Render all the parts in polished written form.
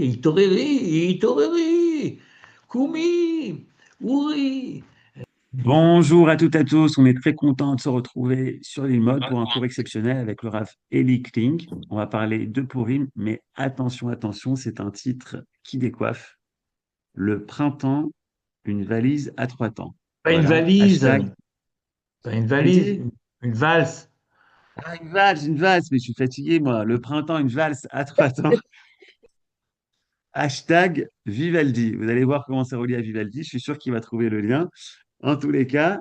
Itoreri, Itoreri, Kumi, Uri. Bonjour à toutes et à tous, on est très content de se retrouver sur l'île pour un cours exceptionnel avec le Rav Eli Kling. On va parler de Purim, mais attention, attention, c'est un titre qui décoiffe. Le printemps, une valise à 3 temps. Pas une Voilà, valise, hashtag. pas une J'ai valise, dit, une valse. ah, une valse, mais je suis fatigué, moi. Le printemps, une valse à 3 temps. Hashtag Vivaldi. Vous allez voir comment c'est relié à Vivaldi. Je suis sûr qu'il va trouver le lien. En tous les cas,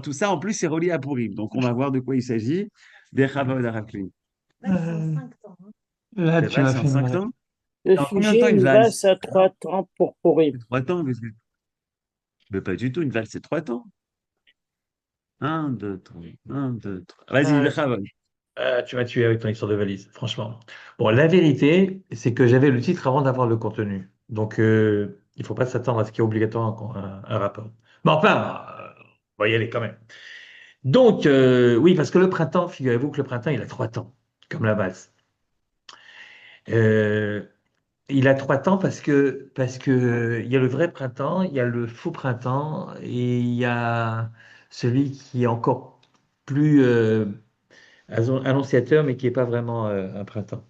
tout ça, en plus, c'est relié à Purim. Donc, on va voir de quoi il s'agit. Des Chavod Araclim. Euh, Là, C'est tu vrai, m'as c'est en fait cinq mal. temps? Le C'est en combien de temps sujet, une une valse? valse à 3 temps pour Purim. C'est 3 temps. Mais pas du tout, une valse, c'est 3 temps. Un, deux, trois. Un, deux, trois. Vas-y, Ah, les Chavod. tu m'as tué avec ton histoire de valise, franchement. Bon, la vérité, c'est que j'avais le titre avant d'avoir le contenu. Donc, il ne faut pas s'attendre à ce qu'il y ait obligatoirement un rapport. Mais enfin, on va y aller quand même. Donc, oui, parce que le printemps, figurez-vous que le printemps, il a 3 temps, comme la valse. Euh, il a 3 temps parce que il y a le vrai printemps, il y a le faux printemps et il y a celui qui est encore plus annonciateur, mais qui n'est pas vraiment un printemps.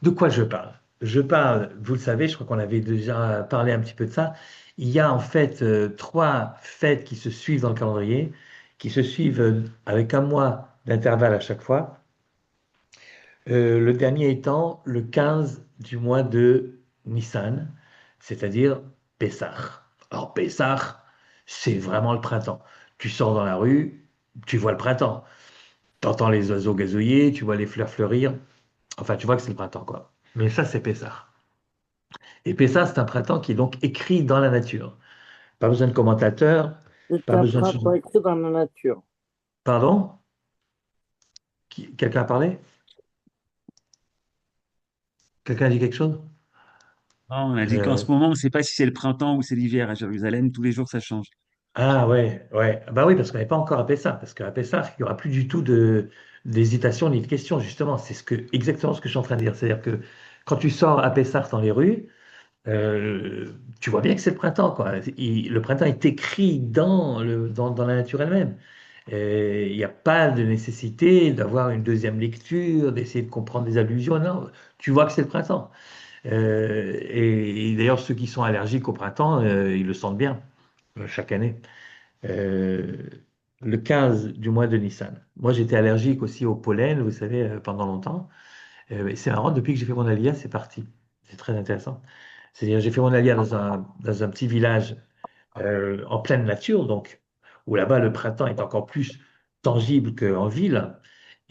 De quoi je parle? Je parle, vous le savez, je crois qu'on avait déjà parlé un petit peu de ça. Il y a en fait 3 fêtes qui se suivent dans le calendrier, qui se suivent avec un mois d'intervalle à chaque fois. Le dernier étant le 15 du mois de Nissan, c'est-à-dire Pessah. Alors Pessah, c'est vraiment le printemps. Tu sors dans la rue, tu vois le printemps. Tu entends les oiseaux gazouiller, tu vois les fleurs fleurir. Enfin, tu vois que c'est le printemps, quoi. Mais ça, c'est Pessah. Et Pessah, c'est un printemps qui est donc écrit dans la nature. Pas besoin de commentateurs, C'est pas un besoin de... printemps écrit dans la nature. Pardon? Quelqu'un a parlé? Quelqu'un a dit quelque chose? Oh, on a dit qu'en Euh, ce moment, on ne sait pas si c'est le printemps ou c'est l'hiver à Jérusalem. Tous les jours, ça change. Ah ouais, ouais. Bah oui, parce qu'on n'est pas encore à Pessah, parce qu'à Pessah, il n'y aura plus du tout d'hésitation ni de question, justement. C'est exactement ce que je suis en train de dire. C'est-à-dire que quand tu sors à Pessah dans les rues, tu vois bien que c'est le printemps, quoi. Le printemps est écrit dans la nature elle-même. Il n'y a pas de nécessité d'avoir une deuxième lecture, d'essayer de comprendre des allusions. Non, tu vois que c'est le printemps. Et d'ailleurs, ceux qui sont allergiques au printemps, ils le sentent bien chaque année. Euh, le 15 du mois de Nissan. Moi, j'étais allergique aussi au pollen, vous savez, pendant longtemps. Et c'est marrant, depuis que j'ai fait mon alia, c'est parti. C'est très intéressant. C'est-à-dire, j'ai fait mon alia dans un petit village en pleine nature, donc, où là-bas, le printemps est encore plus tangible qu'en ville.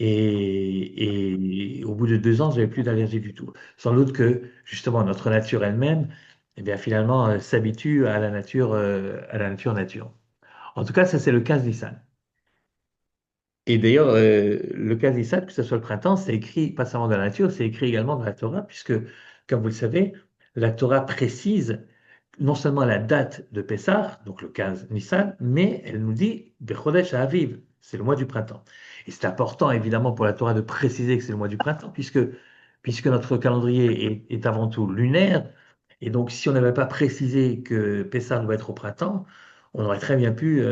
Et au bout de 2 ans, je n'avais plus d'allergie du tout. Sans doute que, justement, notre nature elle-même, eh bien, finalement, s'habitue à la nature nature. En tout cas, ça, c'est le 15 Nissan. Et d'ailleurs, le 15 Nissan, que ce soit le printemps, c'est écrit, pas seulement dans la nature, c'est écrit également dans la Torah, puisque, comme vous le savez, la Torah précise non seulement la date de Pessah, donc le 15 Nissan, mais elle nous dit Bechodesh Aviv, c'est le mois du printemps. Et c'est important, évidemment, pour la Torah de préciser que c'est le mois du printemps, puisque notre calendrier est avant tout lunaire. Et donc, si on n'avait pas précisé que Pessah doit être au printemps, on aurait très bien pu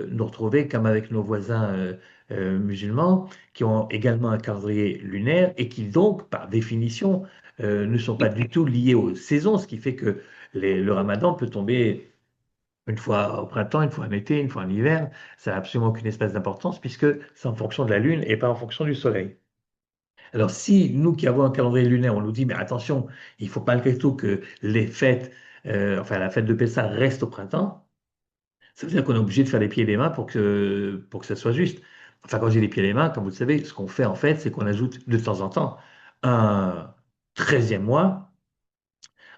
nous retrouver comme avec nos voisins musulmans qui ont également un calendrier lunaire et qui donc, par définition, ne sont pas du tout liés aux saisons, ce qui fait que le ramadan peut tomber une fois au printemps, une fois en été, une fois en hiver. Ça n'a absolument aucune espèce d'importance puisque c'est en fonction de la lune et pas en fonction du soleil. Alors si nous qui avons un calendrier lunaire, on nous dit, mais attention, il faut malgré tout que les fêtes, enfin la fête de Pessah reste au printemps, ça veut dire qu'on est obligé de faire les pieds et les mains pour que ça soit juste. Enfin, quand j'ai les pieds et les mains, comme vous le savez, ce qu'on fait en fait, c'est qu'on ajoute de temps en temps un 13e mois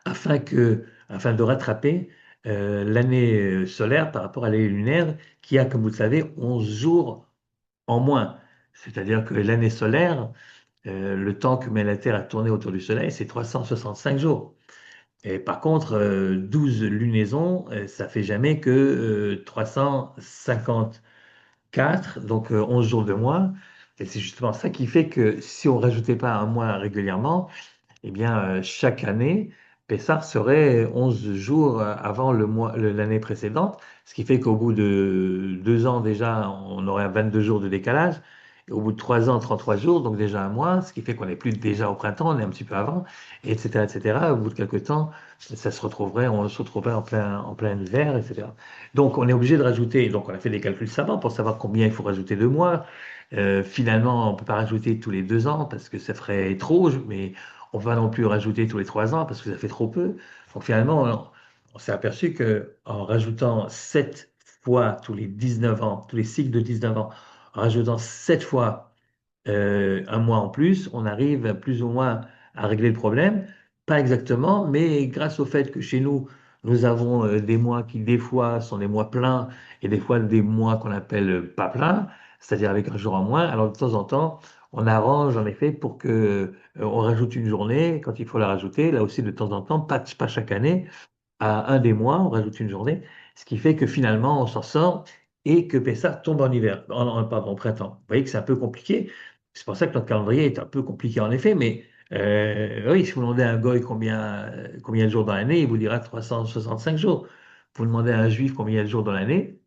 afin de rattraper l'année solaire par rapport à l'année lunaire qui a, comme vous le savez, 11 jours en moins. C'est-à-dire que l'année solaire, le temps que met la Terre à tourner autour du Soleil, c'est 365 jours. Et par contre, 12 lunaisons, ça fait jamais que 354, donc 11 jours de mois. Et c'est justement ça qui fait que si on rajoutait pas un mois régulièrement, eh bien, chaque année, Pessah serait 11 jours avant l'année précédente, ce qui fait qu'au bout de 2 ans déjà, on aurait 22 jours de décalage. Et au bout de 3 ans, 33 jours, donc déjà un mois, ce qui fait qu'on n'est plus déjà au printemps, on est un petit peu avant, et etc., etc. Au bout de quelques temps, on se retrouverait en plein hiver, etc. Donc on est obligé de rajouter, donc on a fait des calculs savants pour savoir combien il faut rajouter de mois. Finalement, on ne peut pas rajouter tous les 2 ans parce que ça ferait trop, mais on va non plus rajouter tous les 3 ans parce que ça fait trop peu. Donc finalement, on s'est aperçu que en rajoutant 7 fois tous les 19 ans, tous les cycles de 19 ans, en rajoutant 7 fois un mois en plus, on arrive plus ou moins à régler le problème. Pas exactement, mais grâce au fait que chez nous, nous avons des mois qui, des fois, sont des mois pleins et des fois des mois qu'on appelle pas pleins, c'est-à-dire avec un jour en moins. Alors, de temps en temps, on arrange en effet pour que on rajoute une journée quand il faut la rajouter. Là aussi, de temps en temps, pas chaque année, à un des mois, on rajoute une journée, ce qui fait que finalement, on s'en sort et que Pessah tombe en hiver, pardon, en printemps. Vous voyez que c'est un peu compliqué. C'est pour ça que notre calendrier est un peu compliqué en effet, mais oui, si vous demandez à un goy combien de jours dans l'année, il vous dira 365 jours. Vous demandez à un juif combien il y a de jours dans l'année,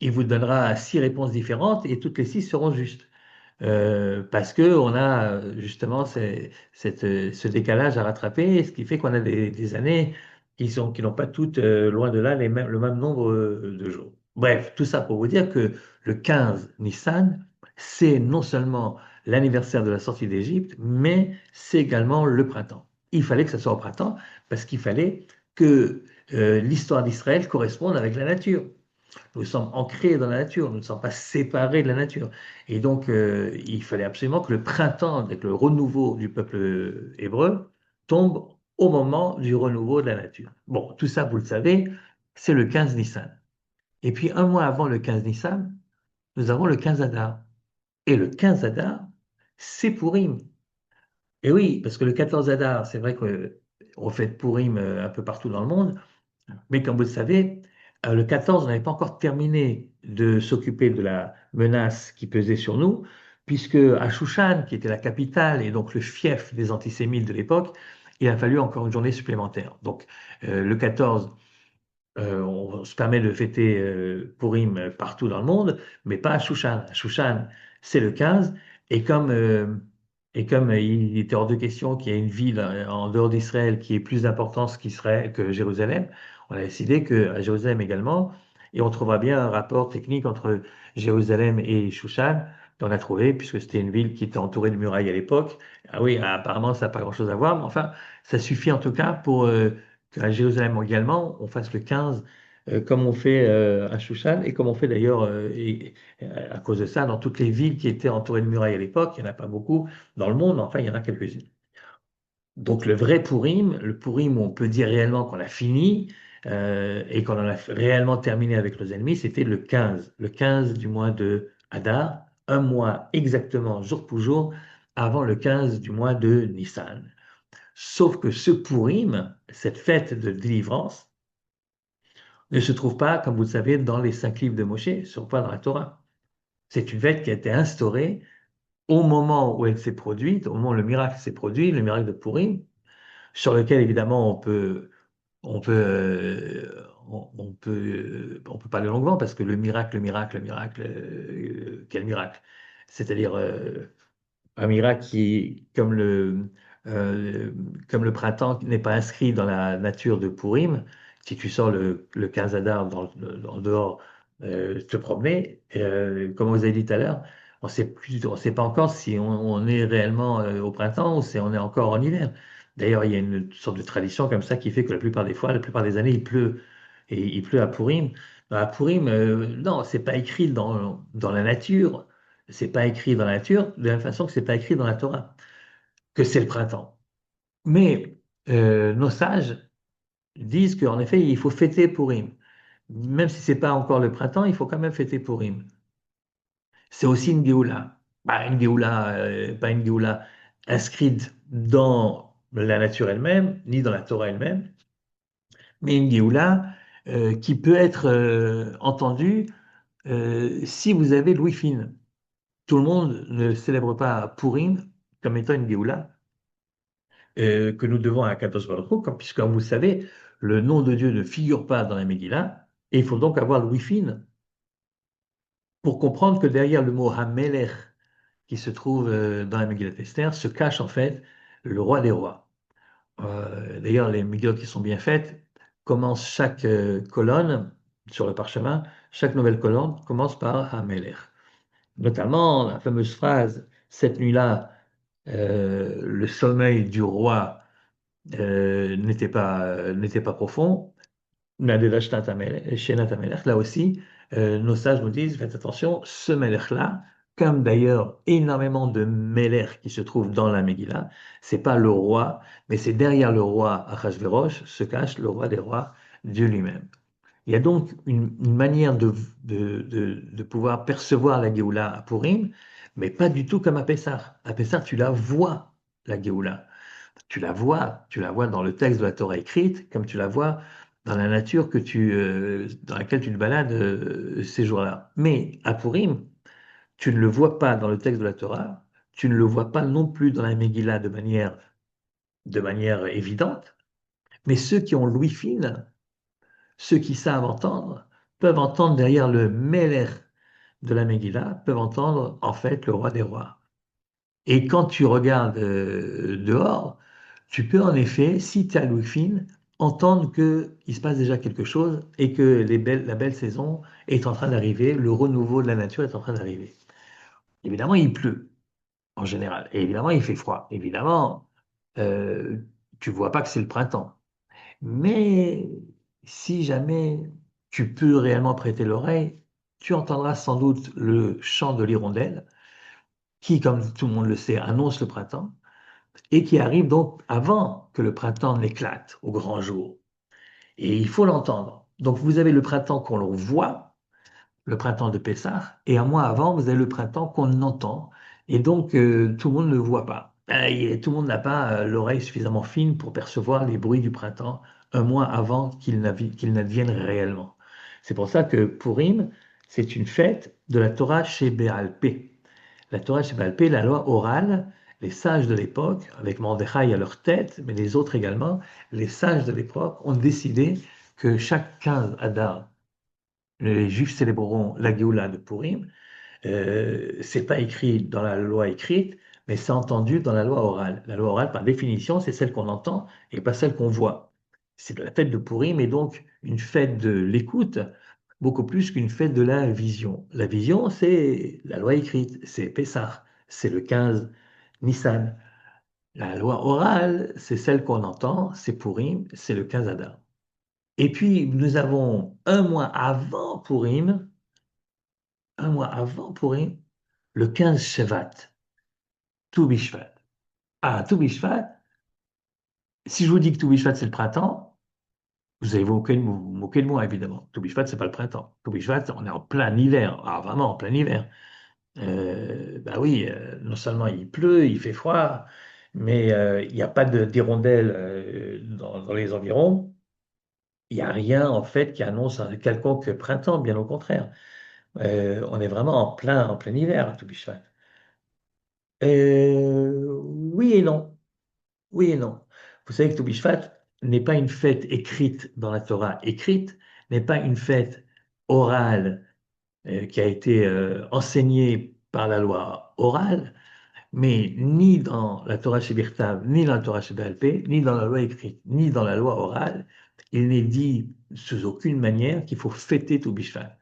il vous donnera 6 réponses différentes et toutes les 6 seront justes. Parce qu'on a justement ce décalage à rattraper, ce qui fait qu'on a des années qui n'ont pas toutes, loin de là, le même nombre de jours. Bref, tout ça pour vous dire que le 15 Nissan, c'est non seulement l'anniversaire de la sortie d'Égypte, mais c'est également le printemps. Il fallait que ça soit au printemps parce qu'il fallait que l'histoire d'Israël corresponde avec la nature. Nous sommes ancrés dans la nature, nous ne sommes pas séparés de la nature. Et donc, il fallait absolument que le printemps, avec le renouveau du peuple hébreu, tombe au moment du renouveau de la nature. Bon, tout ça, vous le savez, c'est le 15 Nissan. Et puis, un mois avant le 15 Nissan, nous avons le 15 Adar. Et le 15 Adar, c'est Pourim. Et oui, parce que le 14 Adar, c'est vrai qu'on fête Pourim un peu partout dans le monde, mais comme vous le savez, le 14, on n'avait pas encore terminé de s'occuper de la menace qui pesait sur nous, puisque à Shushan, qui était la capitale et donc le fief des antisémites de l'époque, il a fallu encore une journée supplémentaire. Donc le 14, on se permet de fêter Purim partout dans le monde, mais pas à Shushan. À Shushan, c'est le 15, et comme il était hors de question qu'il y ait une ville en dehors d'Israël qui ait plus d'importance qu'Israël, que Jérusalem, on a décidé qu'à Jérusalem également, et on trouvera bien un rapport technique entre Jérusalem et Shushan, on a trouvé, puisque c'était une ville qui était entourée de murailles à l'époque. Ah oui, apparemment, ça n'a pas grand-chose à voir, mais enfin, ça suffit en tout cas pour qu'à Jérusalem également, on fasse le 15 comme on fait à Shushan et comme on fait d'ailleurs, à cause de ça, dans toutes les villes qui étaient entourées de murailles à l'époque. Il n'y en a pas beaucoup dans le monde, mais enfin, il y en a quelques-unes. Donc le vrai Purim, le Purim où on peut dire réellement qu'on a fini et qu'on en a réellement terminé avec nos ennemis, c'était le 15 du mois de Hadar, un mois exactement, jour pour jour, avant le 15 du mois de Nissan. Sauf que ce Purim, cette fête de délivrance, ne se trouve pas, comme vous le savez, dans les 5 livres de Moshe, ne se trouve pas dans la Torah. C'est une fête qui a été instaurée au moment où elle s'est produite, au moment où le miracle s'est produit, le miracle de Purim, sur lequel évidemment on peut parler longuement parce que quel miracle? C'est-à-dire un miracle qui, euh, comme le printemps n'est pas inscrit dans la nature de Purim, si tu sors le 15 Adar dans le dehors, te promener, comme vous avez dit tout à l'heure, on sait pas encore si on est réellement au printemps ou si on est encore en hiver. D'ailleurs, il y a une sorte de tradition comme ça qui fait que la plupart des fois, la plupart des années, il pleut. Et il pleut à Purim. À Purim, non, c'est pas écrit dans la nature. C'est pas écrit dans la nature, de la même façon que c'est pas écrit dans la Torah, que c'est le printemps. Mais nos sages disent qu'en effet, il faut fêter Purim. Même si c'est pas encore le printemps, il faut quand même fêter Purim. C'est aussi une Géoula. Pas une Géoula inscrite dans la nature elle-même, ni dans la Torah elle-même, mais une Géoula qui peut être entendue si vous avez Louis Fine. Tout le monde ne célèbre pas Purim comme étant une Géoula, que nous devons à Kadosh Baruch Hu, puisque, comme vous le savez, le nom de Dieu ne figure pas dans la Megillah, et il faut donc avoir le Wi-Fi pour comprendre que derrière le mot Hamelech qui se trouve dans la Megillat Esther se cache en fait le roi des rois. D'ailleurs, les Megillot qui sont bien faites commencent chaque colonne sur le parchemin, chaque nouvelle colonne commence par Hamelech. Notamment la fameuse phrase cette nuit-là, le sommeil du roi n'était pas profond. Là aussi, nos sages nous disent, faites attention, ce Melech-là, comme d'ailleurs énormément de Melech qui se trouvent dans la Megillah, c'est pas le roi, mais c'est derrière le roi Achashverosh se cache le roi des rois, Dieu lui-même. Il y a donc une manière de pouvoir percevoir la Géoula à Purim, mais pas du tout comme à Pessah. À Pessah, tu la vois, la Géoula. Tu la vois dans le texte de la Torah écrite, comme tu la vois dans la nature dans laquelle tu te balades ces jours-là. Mais à Purim, tu ne le vois pas dans le texte de la Torah, tu ne le vois pas non plus dans la Megillah de manière évidente, mais ceux qui ont l'ouïe fine, ceux qui savent entendre, peuvent entendre derrière le Meler de la Megillah, peuvent entendre en fait le roi des rois. Et quand tu regardes dehors, tu peux en effet, si tu as l'ouïe fine, entendre qu'il se passe déjà quelque chose et que la belle saison est en train d'arriver, le renouveau de la nature est en train d'arriver. Évidemment, il pleut en général. Et évidemment, il fait froid. Évidemment, euh, tu vois pas que c'est le printemps. Mais si jamais tu peux réellement prêter l'oreille, tu entendras sans doute le chant de l'hirondelle, qui, comme tout le monde le sait, annonce le printemps et qui arrive donc avant que le printemps n'éclate au grand jour. Et il faut l'entendre. Donc vous avez le printemps qu'on le voit, le printemps de Pessah, et un mois avant, vous avez le printemps qu'on entend, et donc tout le monde ne le voit pas. Tout le monde n'a pas l'oreille suffisamment fine pour percevoir les bruits du printemps un mois avant qu'il n'advienne réellement. C'est pour ça que Purim, c'est une fête de la Torah chez Béal P. La Torah chez Baal Pé, la loi orale, les sages de l'époque, avec Mordechai à leur tête, mais les autres également, les sages de l'époque ont décidé que chaque 15 Adar, les Juifs célébreront la Géoula de Purim. C'est pas écrit dans la loi écrite, mais c'est entendu dans la loi orale. La loi orale, par définition, c'est celle qu'on entend et pas celle qu'on voit. C'est la fête de Purim et donc une fête de l'écoute, beaucoup plus qu'une fête de la vision. La vision, c'est la loi écrite, c'est Pessah, c'est le 15 Nissan. La loi orale, c'est celle qu'on entend, c'est Purim, c'est le 15 Adar. Et puis, nous avons un mois avant Purim, le 15 Shevat, Tou Bishvat. Ah, Tou Bishvat, si je vous dis que Tou Bishvat, c'est le printemps, vous allez vous moquer de moi, évidemment. Tou Bishvat, c'est pas le printemps. Tou Bishvat, on est en plein hiver. Ah, vraiment, en plein hiver. Bah oui, non seulement il pleut, il fait froid, mais il n'y a pas d'hirondelles dans les environs. Il n'y a rien, en fait, qui annonce un quelconque printemps, bien au contraire. On est vraiment en plein hiver à Tou Bishvat. Oui et non. Oui et non. Vous savez que Tou Bishvat n'est pas une fête écrite dans la Torah écrite, n'est pas une fête orale qui a été enseignée par la loi orale, mais ni dans la Torah Shebirtav, ni dans la Torah Sheba'al Peh, ni dans la loi écrite, ni dans la loi orale, il n'est dit sous aucune manière qu'il faut fêter Tou Bishvat.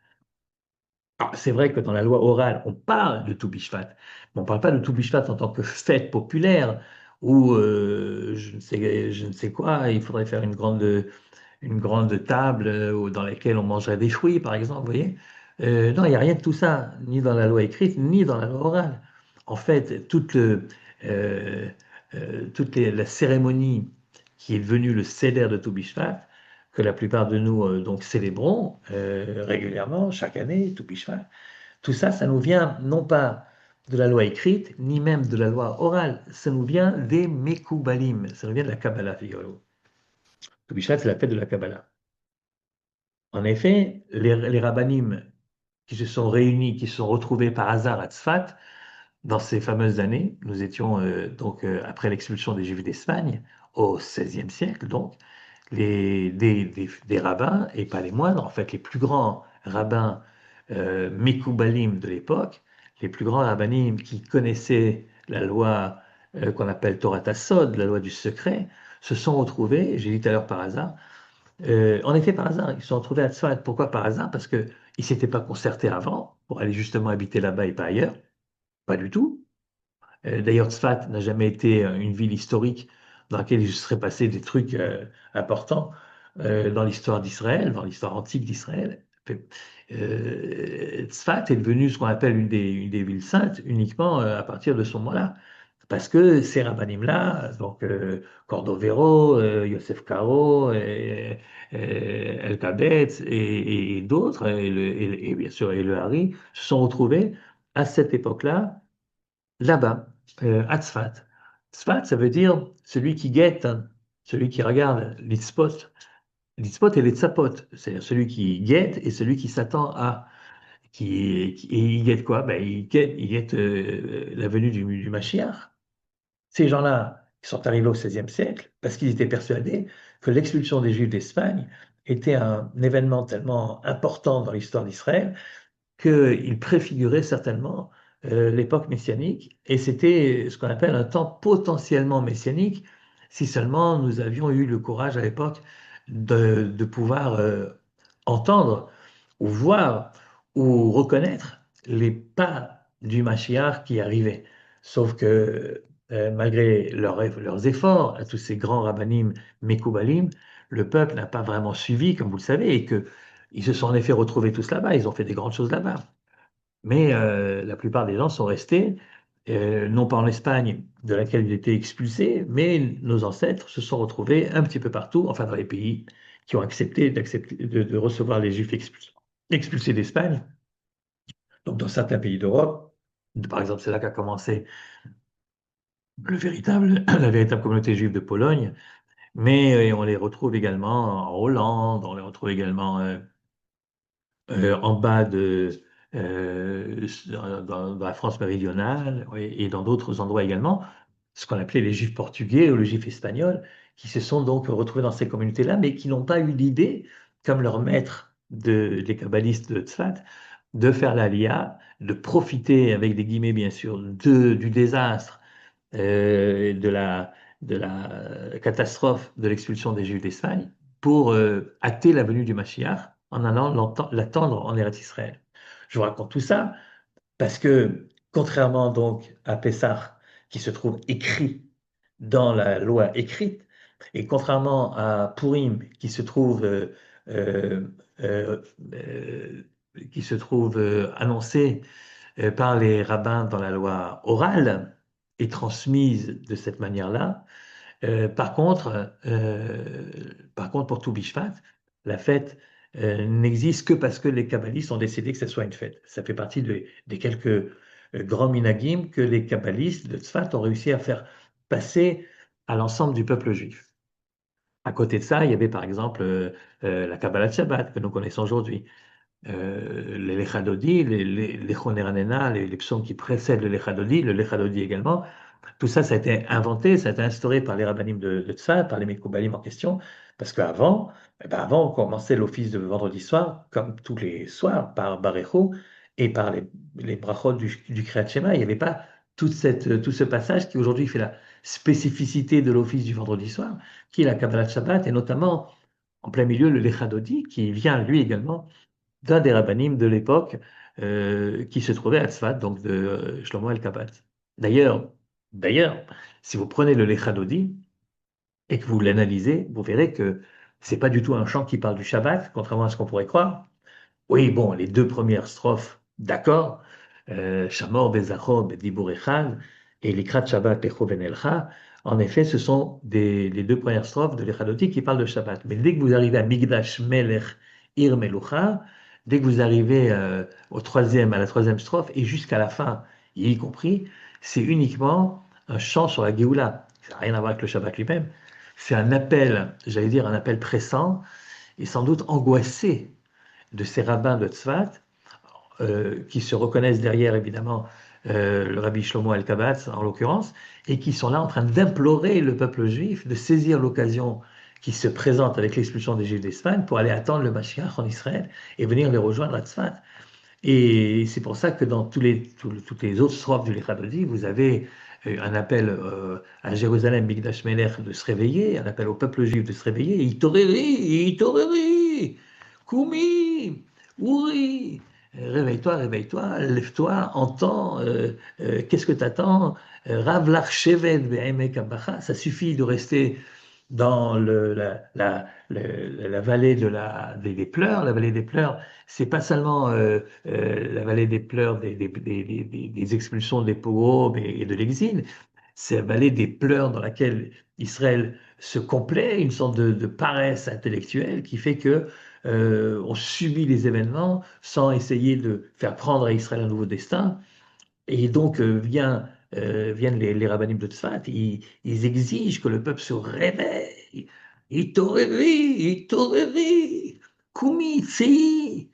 Alors, c'est vrai que dans la loi orale, on parle de Tou Bishvat, mais on ne parle pas de Tou Bishvat en tant que fête populaire où je ne sais quoi, il faudrait faire une grande table dans laquelle on mangerait des fruits, par exemple, vous voyez. Non, il n'y a rien de tout ça, ni dans la loi écrite, ni dans la loi orale. En fait, euh, la cérémonie qui est devenue le Seder de Tou Bishvat, que la plupart de nous donc célébrons régulièrement, chaque année, Tou Bishvat, tout ça, ça nous vient non pas de la loi écrite, ni même de la loi orale, ça nous vient des Mekoubalim, ça nous vient de la Kabbalah, figurez-vous. Tou Bishvat, c'est la fête de la Kabbalah. En effet, les rabbinim qui se sont réunis, qui se sont retrouvés par hasard à Tzfat, dans ces fameuses années, nous étions donc après l'expulsion des Juifs d'Espagne, au XVIe siècle, donc, des rabbins, et pas les moindres, en fait, les plus grands rabbins Mekoubalim de l'époque, les plus grands rabbinim qui connaissaient la loi qu'on appelle Torah Tassod, la loi du secret, se sont retrouvés, j'ai dit tout à l'heure par hasard, en effet par hasard, ils se sont retrouvés à Tzfat. Pourquoi par hasard? Parce qu'ils ne s'étaient pas concertés avant pour aller justement habiter là-bas et pas ailleurs. Pas du tout. D'ailleurs, Tzfat n'a jamais été une ville historique dans laquelle il se serait passé des trucs importants dans l'histoire d'Israël, dans l'histoire antique d'Israël. Tzfat est devenue ce qu'on appelle une des villes saintes uniquement à partir de ce moment-là. Parce que ces rabbinim-là, donc Cordovero, Yosef Karo, El Kabetz et d'autres, et bien sûr et le Hari, se sont retrouvés à cette époque-là là-bas, à Tzfat. Tzfat, ça veut dire celui qui guette, hein, celui qui regarde l'itzpot. L'itzpot et les tzapot, c'est-à-dire celui qui guette et celui qui s'attend à. Et il guette quoi? Ben, il guette la venue du Mashiach. Ces gens-là, ils sont arrivés au XVIe siècle parce qu'ils étaient persuadés que l'expulsion des Juifs d'Espagne était un événement tellement important dans l'histoire d'Israël qu'il préfigurait certainement l'époque messianique, et c'était ce qu'on appelle un temps potentiellement messianique, si seulement nous avions eu le courage à l'époque de pouvoir entendre ou voir ou reconnaître les pas du Mashiach qui arrivait. Sauf que malgré leurs efforts, à tous ces grands rabbinim Mekoubalim, le peuple n'a pas vraiment suivi, comme vous le savez, et que ils se sont en effet retrouvés tous là-bas, ils ont fait des grandes choses là-bas. Mais la plupart des gens sont restés, non pas en Espagne, de laquelle ils étaient expulsés, mais nos ancêtres se sont retrouvés un petit peu partout, enfin dans les pays qui ont accepté de recevoir les Juifs expulsés d'Espagne. Donc dans certains pays d'Europe, par exemple, c'est là qu'a commencé la véritable communauté juive de Pologne, mais on les retrouve également en Hollande, on les retrouve également en bas dans la France méridionale, oui, et dans d'autres endroits également, ce qu'on appelait les Juifs portugais ou les Juifs espagnols, qui se sont donc retrouvés dans ces communautés-là, mais qui n'ont pas eu l'idée, comme leur maître des kabbalistes de Tzfat, de faire l'Aliyah, de profiter, avec des guillemets bien sûr, du désastre, de la catastrophe de l'expulsion des Juifs d'Espagne, pour hâter la venue du Mashiach en allant l'attendre en Eretz Israël. Je vous raconte tout ça parce que, contrairement donc à Pessah, qui se trouve écrit dans la loi écrite, et contrairement à Purim, euh, euh, euh, qui se trouve annoncé par les rabbins dans la loi orale et transmise de cette manière-là, par contre, pour tout Bishvat, la fête n'existe que parce que les kabbalistes ont décidé que ce soit une fête. Ça fait partie des quelques grands minagim que les kabbalistes de Tzfat ont réussi à faire passer à l'ensemble du peuple juif. À côté de ça, il y avait par exemple la Kabbalah de Shabbat que nous connaissons aujourd'hui, les Lechadodi, les Choneranena, les psaumes qui précèdent le Lechadodi également. Tout ça, ça a été inventé, ça a été instauré par les rabbinim de Tzfat, par les Mekoubalim en question, parce qu'avant, avant, on commençait l'office de vendredi soir, comme tous les soirs, par Barecho et par les brachot du Kriyat Shema. Il n'y avait pas tout ce passage qui aujourd'hui fait la spécificité de l'office du vendredi soir, qui est la Kabbalah de Shabbat, et notamment en plein milieu le Lechadodi, qui vient lui également d'un des rabbinim de l'époque qui se trouvait à Tzfat, donc de Shlomo el-Kabbat. D'ailleurs, D'ailleurs, si vous prenez le Lechadodi et que vous l'analysez, vous verrez que c'est pas du tout un chant qui parle du Shabbat, contrairement à ce qu'on pourrait croire. Oui, bon, les deux premières strophes, d'accord, Shamor Bezachor Bedibur Echad et l'Ikrat Shabbat Lecho Venelcha, en effet, ce sont les deux premières strophes de l'Echadoti qui parlent de Shabbat. Mais dès que vous arrivez à Migdash Melech Ir Melucha, dès que vous arrivez à la troisième strophe et jusqu'à la fin, y compris, c'est uniquement un chant sur la Géoula. Ça n'a rien à voir avec le Shabbat lui-même. C'est un appel, j'allais dire un appel pressant et sans doute angoissé de ces rabbins de Tzfat, qui se reconnaissent derrière, évidemment, le Rabbi Shlomo Alkabatz en l'occurrence, et qui sont là en train d'implorer le peuple juif de saisir l'occasion qui se présente avec l'expulsion des Juifs d'Espagne pour aller attendre le Mashiach en Israël et venir les rejoindre à Tzfat. Et c'est pour ça que dans toutes les autres strophes du Lechatodi, vous avez un appel à Jérusalem, Mikdash Melech, de se réveiller, un appel au peuple juif de se réveiller. Itoreri, Itoreri, Kumi, Ouri, réveille-toi, réveille-toi, lève-toi, entends, qu'est-ce que t'attends? Rav lach shevet be'emek habacha. Ça suffit de rester dans la vallée des pleurs. La vallée des pleurs, c'est pas seulement la vallée des pleurs des expulsions, des pogroms et de l'exil, c'est la vallée des pleurs dans laquelle Israël se complaît, une sorte de paresse intellectuelle qui fait que on subit les événements sans essayer de faire prendre à Israël un nouveau destin. Et donc viennent les rabbinim de Tzfat, ils exigent que le peuple se réveille. Itoreri, Itoreri, Kumi, Tzei,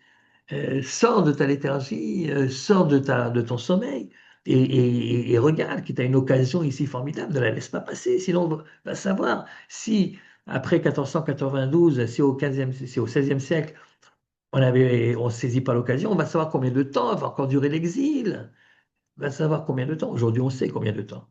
sors de ta léthargie, sors de ton sommeil et regarde que tu as une occasion ici formidable, ne la laisse pas passer, sinon on va savoir si après 1492, si au XVIe siècle, on ne saisit pas l'occasion, on va savoir combien de temps va encore durer l'exil. Va savoir combien de temps. Aujourd'hui, on sait combien de temps.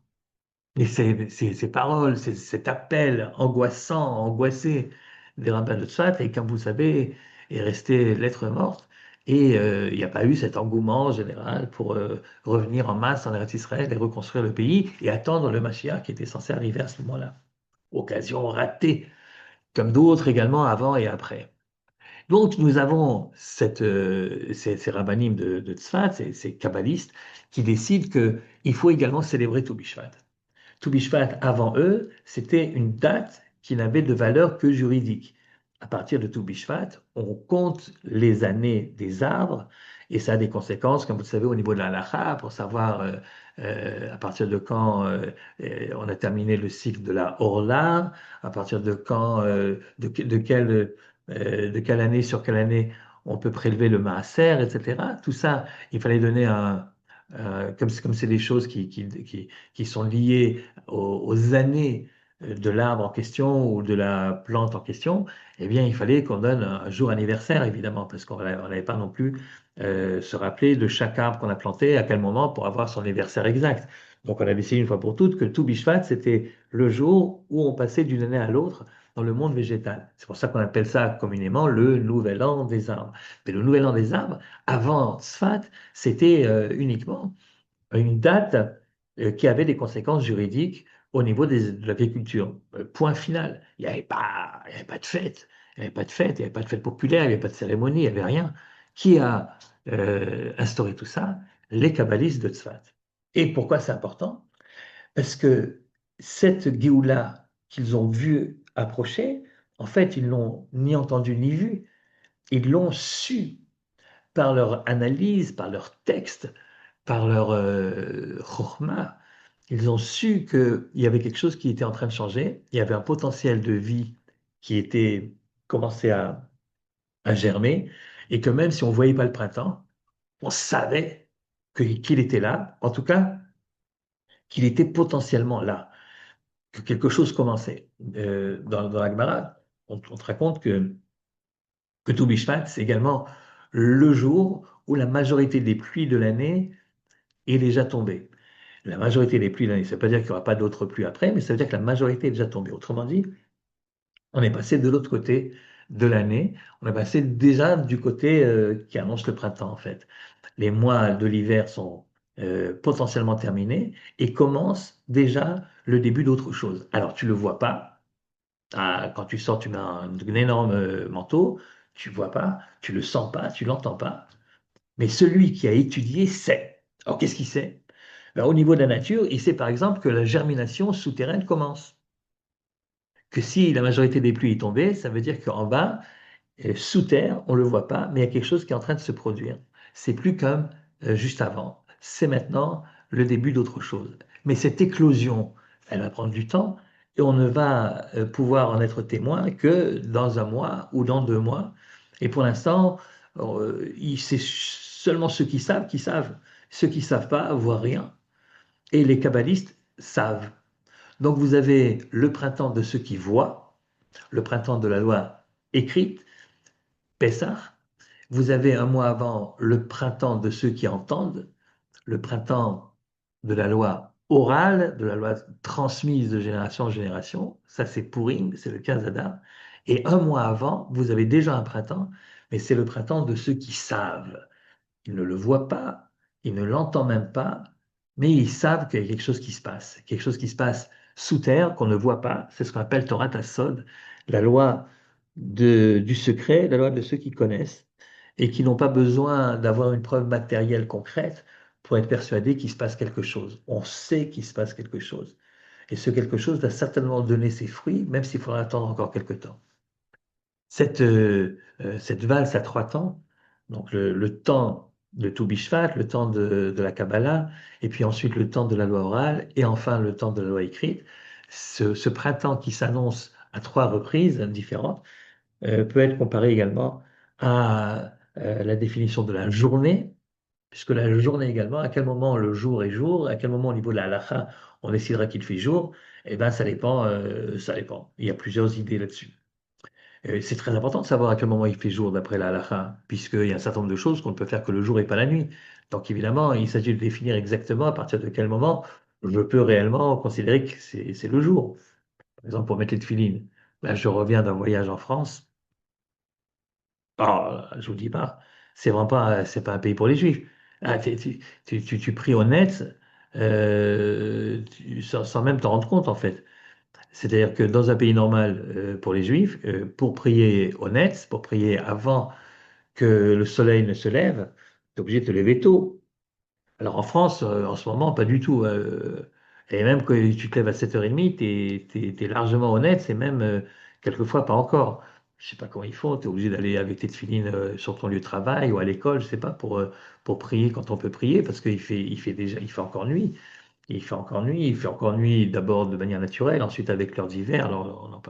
Et ces paroles, cet appel angoissant, angoissé des rabbins de Tzfat, et comme vous savez, est resté lettre morte. Et il n'y a pas eu cet engouement général pour revenir en masse en Eretz Israël et reconstruire le pays et attendre le Mashiach qui était censé arriver à ce moment-là. Occasion ratée, comme d'autres également avant et après. Donc, nous avons ces rabbinim de Tzfat, ces kabbalistes, qui décident qu'il faut également célébrer Tou Bishvat. Tou Bishvat, avant eux, c'était une date qui n'avait de valeur que juridique. À partir de Tou Bishvat, on compte les années des arbres et ça a des conséquences, comme vous le savez, au niveau de la halacha, pour savoir à partir de quand on a terminé le cycle de la Orla, à partir de quand, de quelle année sur quelle année on peut prélever le maaser, etc. Tout ça, il fallait donner comme c'est des choses qui sont liées aux années de l'arbre en question ou de la plante en question, eh bien, il fallait qu'on donne un jour anniversaire, évidemment, parce qu'on n'allait pas non plus se rappeler de chaque arbre qu'on a planté, à quel moment, pour avoir son anniversaire exact. Donc, on a décidé une fois pour toutes que tout Bishvat, c'était le jour où on passait d'une année à l'autre dans le monde végétal. C'est pour ça qu'on appelle ça communément le nouvel an des arbres. Mais le nouvel an des arbres, avant Tzfat, c'était uniquement une date qui avait des conséquences juridiques au niveau de l'agriculture. Point final. Il y avait pas de fête. Il n'y avait pas de fête, il n'y avait pas de fête populaire, il n'y avait pas de cérémonie, il n'y avait rien. Qui a instauré tout ça? Les kabbalistes de Tzfat. Et pourquoi c'est important? Parce que cette Géoula qu'ils ont vue approcher, en fait, ils l'ont ni entendu ni vu, ils l'ont su par leur analyse, par leur texte, par leur chokhmah. Ils ont su qu'il y avait quelque chose qui était en train de changer, il y avait un potentiel de vie qui était commencé à germer, et que même si on ne voyait pas le printemps, on savait qu'il était là, en tout cas qu'il était potentiellement là, que quelque chose commençait. Dans la Gemara, on te raconte que Tou Bishvat, c'est également le jour où la majorité des pluies de l'année est déjà tombée. La majorité des pluies de l'année, ça ne veut pas dire qu'il n'y aura pas d'autres pluies après, mais ça veut dire que la majorité est déjà tombée. Autrement dit, on est passé de l'autre côté de l'année, on est passé déjà du côté qui annonce le printemps en fait. Les mois de l'hiver sont potentiellement terminés et commence déjà le début d'autre chose. Alors tu ne le vois pas. Quand tu sors, tu mets un énorme manteau, tu ne vois pas, tu ne le sens pas, tu ne l'entends pas. Mais celui qui a étudié sait. Alors qu'est-ce qu'il sait? Ben, au niveau de la nature, il sait par exemple que la germination souterraine commence. Que si la majorité des pluies est tombée, ça veut dire qu'en bas, sous terre, on ne le voit pas, mais il y a quelque chose qui est en train de se produire. C'est plus comme juste avant. C'est maintenant le début d'autre chose. Mais cette éclosion, elle va prendre du temps et on ne va pouvoir en être témoin que dans un mois ou dans 2 mois. Et pour l'instant, c'est seulement ceux qui savent Ceux qui ne savent pas voient rien. Et les kabbalistes savent. Donc vous avez le printemps de ceux qui voient, le printemps de la loi écrite, Pessah. Vous avez un mois avant le printemps de ceux qui entendent, le printemps de la loi orale, de la loi transmise de génération en génération. Ça, c'est Purim, c'est le 15 Adar. Et un mois avant, vous avez déjà un printemps, mais c'est le printemps de ceux qui savent. Ils ne le voient pas, ils ne l'entendent même pas, mais ils savent qu'il y a quelque chose qui se passe sous terre qu'on ne voit pas. C'est ce qu'on appelle Torah Tassod, la loi du secret, la loi de ceux qui connaissent et qui n'ont pas besoin d'avoir une preuve matérielle concrète pour être persuadés qu'il se passe quelque chose. On sait qu'il se passe quelque chose. Et ce quelque chose va certainement donner ses fruits, même s'il faudra attendre encore quelque temps. Cette valse à 3 temps, donc le temps de tout Bishvat, le temps de la Kabbalah, et puis ensuite le temps de la loi orale, et enfin le temps de la loi écrite, ce printemps qui s'annonce à 3 reprises différentes, peut être comparé également à la définition de la journée, puisque la journée également, à quel moment le jour est jour, à quel moment au niveau de la halakha, on décidera qu'il fait jour, eh bien ça dépend, ça dépend. Il y a plusieurs idées là-dessus. C'est très important de savoir à quel moment il fait jour d'après la halakha, puisqu'il y a un certain nombre de choses qu'on ne peut faire que le jour et pas la nuit. Donc évidemment, il s'agit de définir exactement à partir de quel moment je peux réellement considérer que c'est le jour. Par exemple, pour mettre les tefilines, là, je reviens d'un voyage en France. Ah, je vous dis pas, c'est vraiment pas, c'est pas un pays pour les juifs. Ah, tu pries au net sans même t'en rendre compte en fait. C'est-à-dire que dans un pays normal pour les juifs, pour prier au net, pour prier avant que le soleil ne se lève, tu es obligé de te lever tôt. Alors en France, en ce moment, pas du tout. Et même quand tu te lèves à 7h30, tu es largement honnête, c'est même quelquefois pas encore. Je sais pas comment ils font, tu es obligé d'aller avec tes tefilines sur ton lieu de travail ou à l'école, je sais pas, pour prier quand on peut prier, parce il fait encore nuit. Il fait encore nuit d'abord de manière naturelle, ensuite avec l'heure d'hiver, alors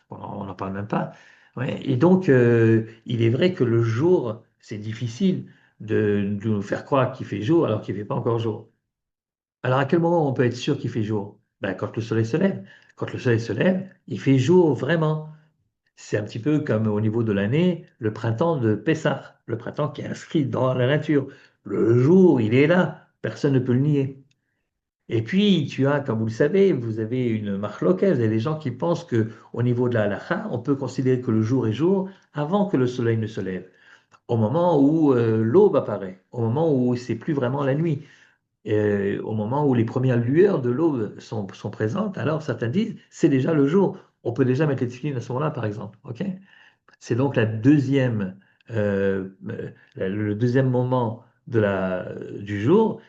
on n'en parle même pas. Ouais, et donc, il est vrai que le jour, c'est difficile de nous faire croire qu'il fait jour alors qu'il ne fait pas encore jour. Alors, à quel moment on peut être sûr qu'il fait jour? Ben, quand le soleil se lève. Quand le soleil se lève, il fait jour vraiment. C'est un petit peu comme au niveau de l'année, le printemps de Pessah, le printemps qui est inscrit dans la nature. Le jour, il est là, personne ne peut le nier. Et puis, tu as, comme vous le savez, vous avez une marque locale, vous avez des gens qui pensent que au niveau de la halakha, on peut considérer que le jour est jour avant que le soleil ne se lève, au moment où l'aube apparaît, au moment où c'est plus vraiment la nuit, au moment où les premières lueurs de l'aube sont présentes, alors certains disent c'est déjà le jour. On peut déjà mettre les tefilines à ce moment-là, par exemple. Ok. C'est donc le deuxième moment du jour,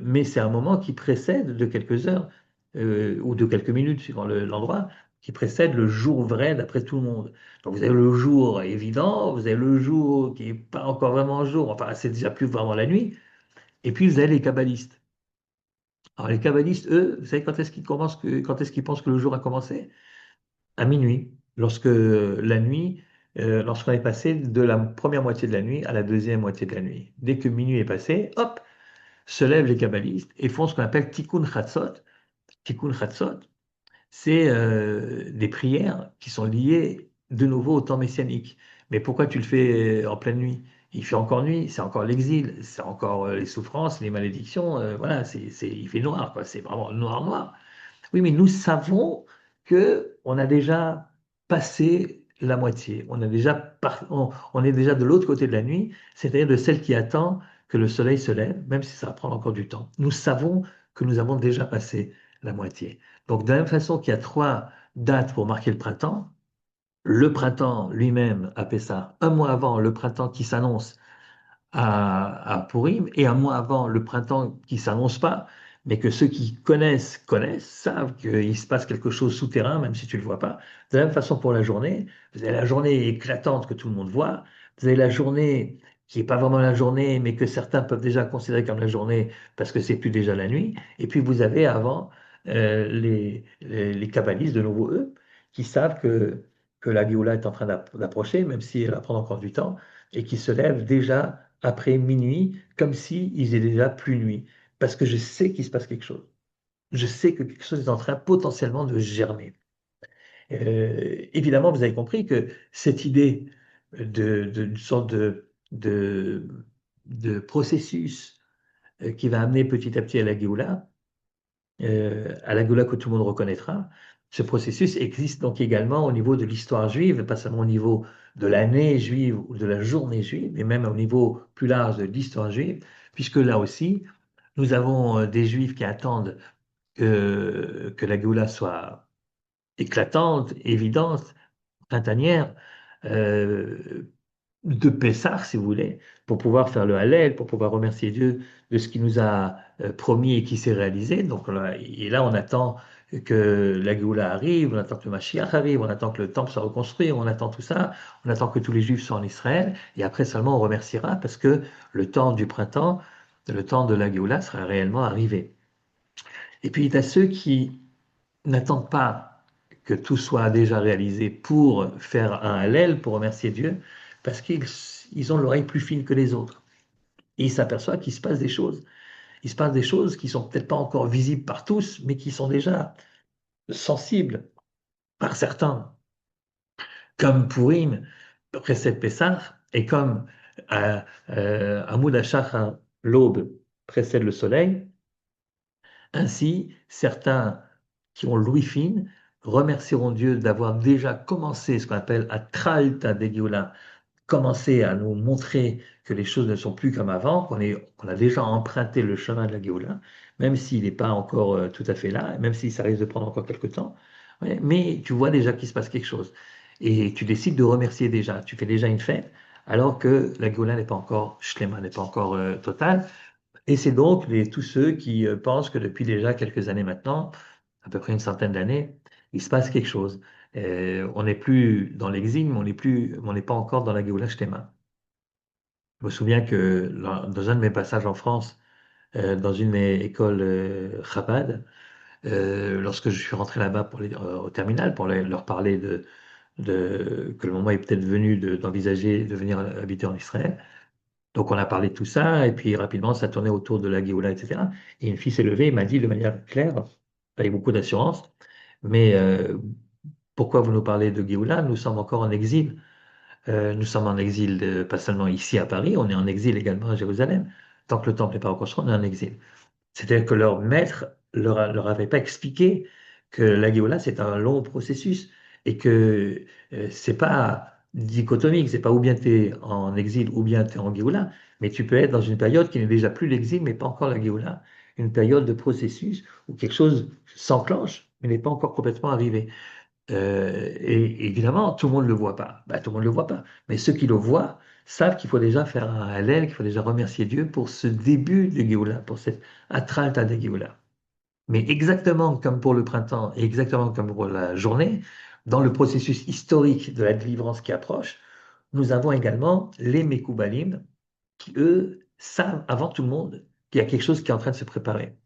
mais c'est un moment qui précède de quelques heures ou de quelques minutes, suivant l'endroit, qui précède le jour vrai d'après tout le monde. Donc vous avez le jour évident, vous avez le jour qui n'est pas encore vraiment un jour, enfin c'est déjà plus vraiment la nuit, et puis vous avez les kabbalistes. Alors les kabbalistes, eux, vous savez quand est-ce qu'ils pensent que le jour a commencé? À minuit, lorsque la nuit, lorsqu'on est passé de la première moitié de la nuit à la deuxième moitié de la nuit. Dès que minuit est passé, hop, se lèvent les kabbalistes et font ce qu'on appelle tikkun chatzot. Tikkun chatzot, c'est des prières qui sont liées de nouveau au temps messianique. Mais pourquoi tu le fais en pleine nuit? Il fait encore nuit, c'est encore l'exil, c'est encore les souffrances, les malédictions, voilà, il fait noir, quoi, c'est vraiment noir, noir. Oui, mais nous savons que on a déjà passé la moitié. On est déjà de l'autre côté de la nuit, c'est-à-dire de celle qui attend que le soleil se lève, même si ça va prendre encore du temps. Nous savons que nous avons déjà passé la moitié. Donc, de la même façon qu'il y a 3 dates pour marquer le printemps lui-même à Pessah, un mois avant le printemps qui s'annonce à Purim, et un mois avant le printemps qui ne s'annonce pas, mais que ceux qui connaissent, savent qu'il se passe quelque chose souterrain, même si tu ne le vois pas. De la même façon pour la journée, vous avez la journée éclatante que tout le monde voit, vous avez la journée qui n'est pas vraiment la journée, mais que certains peuvent déjà considérer comme la journée parce que c'est plus déjà la nuit, et puis vous avez avant les kabbalistes, de nouveau eux, qui savent que la Géoula est en train d'approcher, même si elle va prendre encore du temps, et qui se lèvent déjà après minuit, comme s'il faisait déjà plus nuit, parce que je sais qu'il se passe quelque chose. Je sais que quelque chose est en train potentiellement de germer. Évidemment, vous avez compris que cette idée d'une sorte de, de processus qui va amener petit à petit à la Géoula que tout le monde reconnaîtra, ce processus existe donc également au niveau de l'histoire juive, pas seulement au niveau de l'année juive ou de la journée juive, mais même au niveau plus large de l'histoire juive, puisque là aussi, nous avons des juifs qui attendent que la Géoula soit éclatante, évidente, printanière, euh, de Pessah, si vous voulez, pour pouvoir faire le Hallel, pour pouvoir remercier Dieu de ce qu'il nous a promis et qui s'est réalisé. Donc là, et là, on attend que la Géoula arrive, on attend que le Mashiach arrive, on attend que le temple soit reconstruit, on attend tout ça, on attend que tous les Juifs soient en Israël, et après seulement on remerciera parce que le temps du printemps, le temps de la Géoula sera réellement arrivé. Et puis il y a ceux qui n'attendent pas que tout soit déjà réalisé pour faire un Hallel, pour remercier Dieu, parce qu'ils ont l'oreille plus fine que les autres. Et ils s'aperçoivent qu'il se passe des choses. Il se passe des choses qui sont peut-être pas encore visibles par tous, mais qui sont déjà sensibles par certains, comme Purim précède Pessah, et comme Hamoud HaShachar, l'aube, précède le soleil. Ainsi, certains qui ont l'ouïe fine remercieront Dieu d'avoir déjà commencé ce qu'on appelle à Tralta de Géoula, commencer à nous montrer que les choses ne sont plus comme avant, qu'on a déjà emprunté le chemin de la Géoula, même s'il n'est pas encore tout à fait là, même si ça risque de prendre encore quelques temps. Ouais, mais tu vois déjà qu'il se passe quelque chose. Et tu décides de remercier déjà. Tu fais déjà une fête, alors que la Géoula n'est pas encore shlema, n'est pas encore totale. Et c'est donc tous ceux qui pensent que depuis déjà quelques années maintenant, à peu près une centaine d'années, il se passe quelque chose. On n'est plus dans l'exil, mais on n'est pas encore dans la Géoula Shtema. Je me souviens que dans un de mes passages en France, dans une de mes écoles Chabad, lorsque je suis rentré là-bas au terminal pour leur parler que le moment est peut-être venu d'envisager de venir habiter en Israël, donc on a parlé de tout ça, et puis rapidement ça tournait autour de la Géoula, etc. Et une fille s'est levée et m'a dit de manière claire, avec beaucoup d'assurance, mais pourquoi vous nous parlez de Géoula? Nous sommes encore en exil. Nous sommes en exil pas seulement ici à Paris, on est en exil également à Jérusalem. Tant que le temple n'est pas reconstruit, on est en exil. C'est-à-dire que leur maître leur avait pas expliqué que la Géoula, c'est un long processus et que c'est pas dichotomique, c'est pas ou bien tu es en exil ou bien tu es en Géoula, mais tu peux être dans une période qui n'est déjà plus l'exil, mais pas encore la Géoula, une période de processus où quelque chose s'enclenche, mais n'est pas encore complètement arrivé. Et évidemment, tout le monde ne le voit pas. Ben, tout le monde ne le voit pas. Mais ceux qui le voient savent qu'il faut déjà faire un Hallel, qu'il faut déjà remercier Dieu pour ce début de Géoula, pour cette Atralta de Géoula. Mais exactement comme pour le printemps et exactement comme pour la journée, dans le processus historique de la délivrance qui approche, nous avons également les Mekoubalim qui, eux, savent avant tout le monde qu'il y a quelque chose qui est en train de se préparer.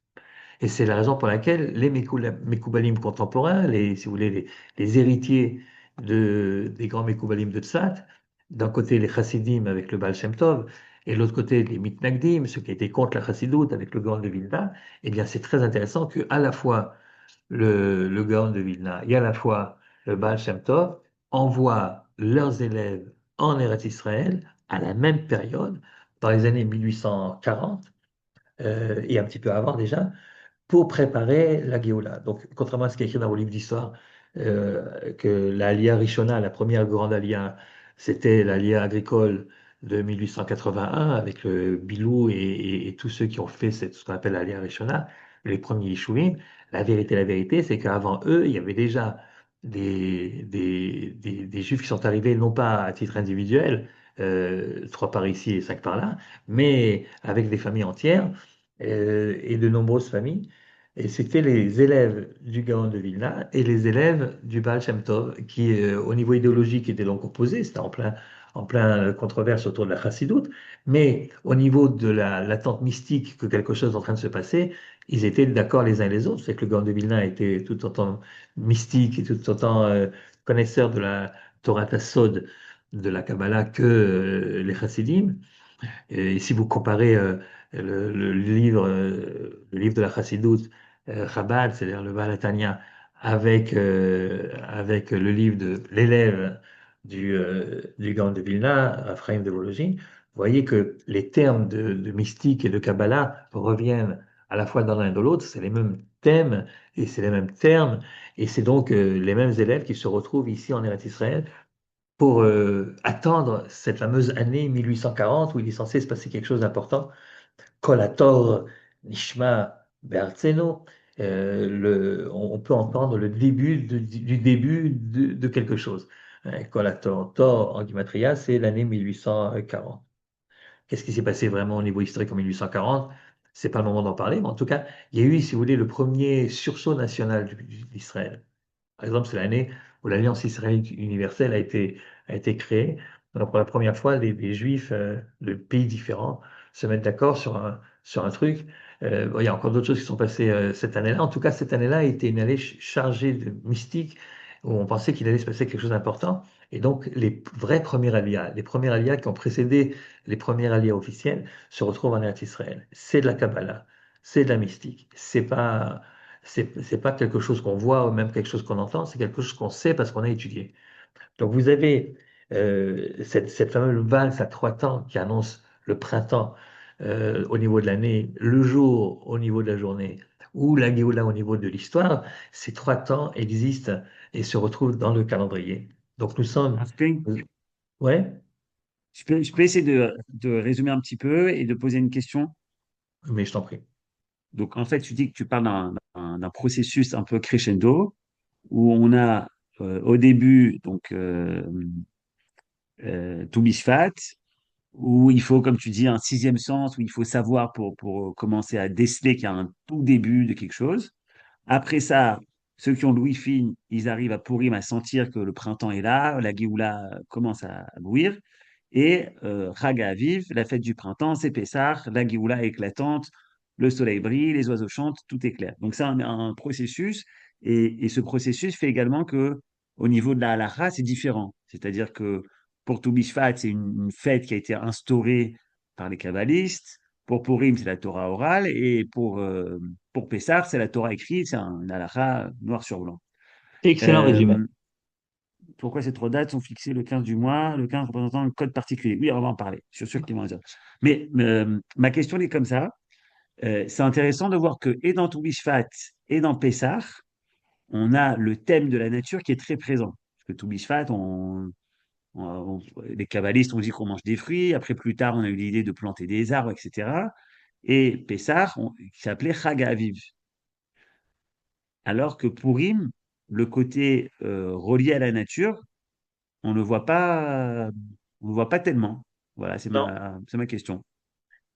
Et c'est la raison pour laquelle les Mekoubalim contemporains, si vous voulez, les héritiers des grands Mekoubalim de Tzfat, d'un côté les Chassidim avec le Baal Shem Tov, et de l'autre côté les Mitnagdim, ceux qui étaient contre la Chassidoute avec le Gaon de Vilna, eh bien c'est très intéressant que à la fois le Gaon de Vilna et à la fois le Baal Shem Tov envoient leurs élèves en Eretz Israël à la même période, dans les années 1840, et un petit peu avant déjà, pour préparer la Géoula. Donc, contrairement à ce qui est écrit dans vos livres d'histoire, que l'Aliyah Rishona, la première grande Aliyah, c'était l'Aliyah agricole de 1881 avec le Bilou et tous ceux qui ont fait ce qu'on appelle l'Aliyah Rishona, les premiers Yishuvim. La vérité, c'est qu'avant eux, il y avait déjà des Juifs qui sont arrivés non pas à titre individuel, trois par ici et cinq par là, mais avec des familles entières et de nombreuses familles. Et c'était les élèves du Gaon de Vilna et les élèves du Baal Shem Tov qui, au niveau idéologique, étaient donc opposés. C'était en plein controverse autour de la chassidoute. Mais au niveau de l'attente mystique que quelque chose est en train de se passer, ils étaient d'accord les uns et les autres. C'est que le Gaon de Vilna était tout autant mystique et tout autant connaisseur de la Torah Tassod, de la Kabbalah, que les chassidim. Et si vous comparez le livre de la Chassidoute, Chabad, c'est-à-dire le Balatania, avec le livre de l'élève du Gaon de Vilna, Raphaël de Vologine, vous voyez que les termes de mystique et de Kabbalah reviennent à la fois dans l'un et dans l'autre, c'est les mêmes thèmes et c'est les mêmes termes, et c'est donc les mêmes élèves qui se retrouvent ici en Eretz Israël pour attendre cette fameuse année 1840 où il est censé se passer quelque chose d'important. Kol haTor Nishma Be'artzeno, on peut entendre le début du début de quelque chose. Kol haTor, Tor en Gematria, c'est l'année 1840. Qu'est-ce qui s'est passé vraiment au niveau historique en 1840? C'est pas le moment d'en parler, mais en tout cas, il y a eu, si vous voulez, le premier sursaut national d'Israël. Par exemple, c'est l'année où l'Alliance israélite universelle a été créée. Donc, pour la première fois, les Juifs de pays différents se mettent d'accord sur un truc. Bon, il y a encore d'autres choses qui sont passées cette année-là. En tout cas, cette année-là a été une année chargée de mystique, où on pensait qu'il allait se passer quelque chose d'important. Et donc, les premiers aliyahs qui ont précédé les premiers aliyahs officiels se retrouvent en Eretz Israël. C'est de la Kabbalah, c'est de la mystique. C'est pas quelque chose qu'on voit ou même quelque chose qu'on entend, c'est quelque chose qu'on sait parce qu'on a étudié. Donc vous avez cette fameuse valse à trois temps qui annonce le printemps au niveau de l'année, le jour au niveau de la journée, ou la Géoula au niveau de l'histoire. Ces trois temps existent et se retrouvent dans le calendrier. Donc nous sommes... Ouais, Je peux essayer de résumer un petit peu et de poser une question. mais je t'en prie. Donc, en fait, tu dis que tu parles d'un processus un peu crescendo où on a au début, donc, tout Bishvat, où il faut, comme tu dis, un sixième sens, où il faut savoir pour commencer à déceler qu'il y a un tout début de quelque chose. Après ça, ceux qui ont le Wi-Fi, ils arrivent à Purim à sentir que le printemps est là, la Géoula commence à bouillir. Et Chag Aviv, la fête du printemps, c'est Pessah, la Géoula est éclatante, le soleil brille, les oiseaux chantent, tout est clair. Donc c'est un processus, et ce processus fait également que au niveau de la halakha, c'est différent. C'est-à-dire que pour Toubishvat, c'est une fête qui a été instaurée par les kabbalistes. Pour Purim, c'est la Torah orale, et pour Pessah, c'est la Torah écrite, c'est une halakha noir sur blanc. Excellent résumé. Euh, Pourquoi ces trois dates sont fixées le 15 du mois, le 15 représentant un code particulier? Oui, on va en parler, je suis sûr qu'ils vont en dire. Mais ma question est comme ça. C'est intéressant de voir que, et dans Toubishvat et dans Pessah, on a le thème de la nature qui est très présent. Parce que Toubishvat, les kabbalistes ont dit qu'on mange des fruits. Après, plus tard, on a eu l'idée de planter des arbres, etc. Et Pessah, qui s'appelait Chag Aviv. Alors que Purim, le côté relié à la nature, on ne voit pas, on ne voit pas tellement. Voilà, Non. c'est ma question.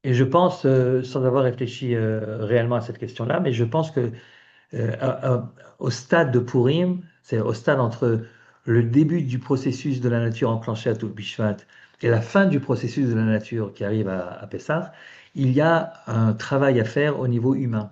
Et je pense, sans avoir réfléchi réellement à cette question-là, mais je pense que au stade de Purim, c'est au stade entre le début du processus de la nature enclenché à Toul Bishvat et la fin du processus de la nature qui arrive à Pessah, il y a un travail à faire au niveau humain.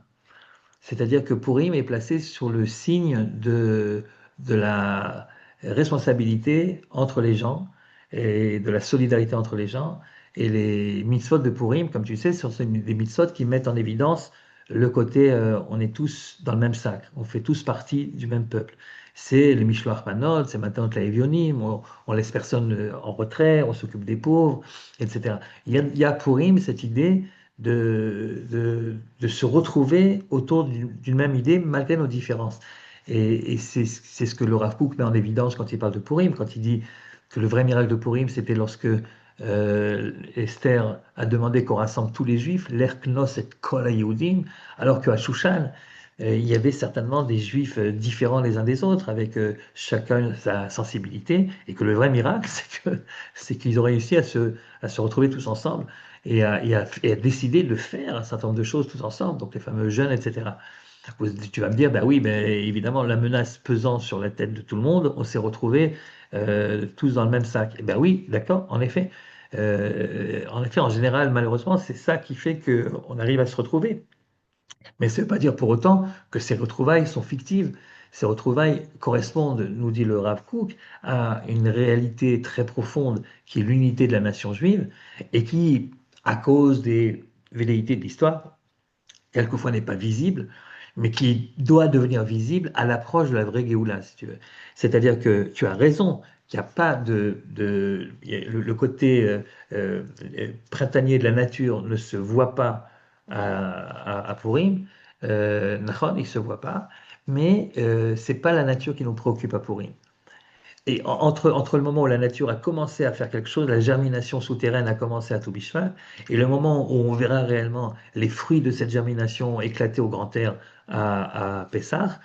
C'est-à-dire que Purim est placé sur le signe de la responsabilité entre les gens et de la solidarité entre les gens. Et les mitzvot de Purim, comme tu sais, sont des mitzvot qui mettent en évidence le côté on est tous dans le même sac, on fait tous partie du même peuple. C'est le Mishloach Manot, c'est maintenant la Evionim, on laisse personne en retrait, on s'occupe des pauvres, etc. Il y a à Purim cette idée de se retrouver autour d'une même idée malgré nos différences. Et c'est ce que le Rav Kook met en évidence quand il parle de Purim, quand il dit que le vrai miracle de Purim, c'était lorsque Esther a demandé qu'on rassemble tous les Juifs, l'Erknos et Kol HaYehudim, alors qu'à Shushan, il y avait certainement des Juifs différents les uns des autres, avec chacun sa sensibilité, et que le vrai miracle, c'est qu'ils ont réussi à se retrouver tous ensemble et à décider de faire un certain nombre de choses tous ensemble, donc les fameux jeûnes, etc. Tu vas me dire, bah oui, ben, évidemment, la menace pesant sur la tête de tout le monde, on s'est retrouvés tous dans le même sac. Et ben oui, d'accord, en effet. En effet, en général, malheureusement, c'est ça qui fait qu'on arrive à se retrouver. Mais ça ne veut pas dire pour autant que ces retrouvailles sont fictives. Ces retrouvailles correspondent, nous dit le Rav Kook, à une réalité très profonde qui est l'unité de la nation juive et qui à cause des velléités de l'histoire, quelquefois n'est pas visible, mais qui doit devenir visible à l'approche de la vraie Géoula, si tu veux. C'est-à-dire que tu as raison, qu'il n'y a pas le côté printanier de la nature ne se voit pas à Purim, Nachon, il ne se voit pas, mais c'est pas la nature qui nous préoccupe à Purim. Et entre le moment où la nature a commencé à faire quelque chose, la germination souterraine a commencé à Tou B'Shvat, et le moment où on verra réellement les fruits de cette germination éclater au grand air à Pessah,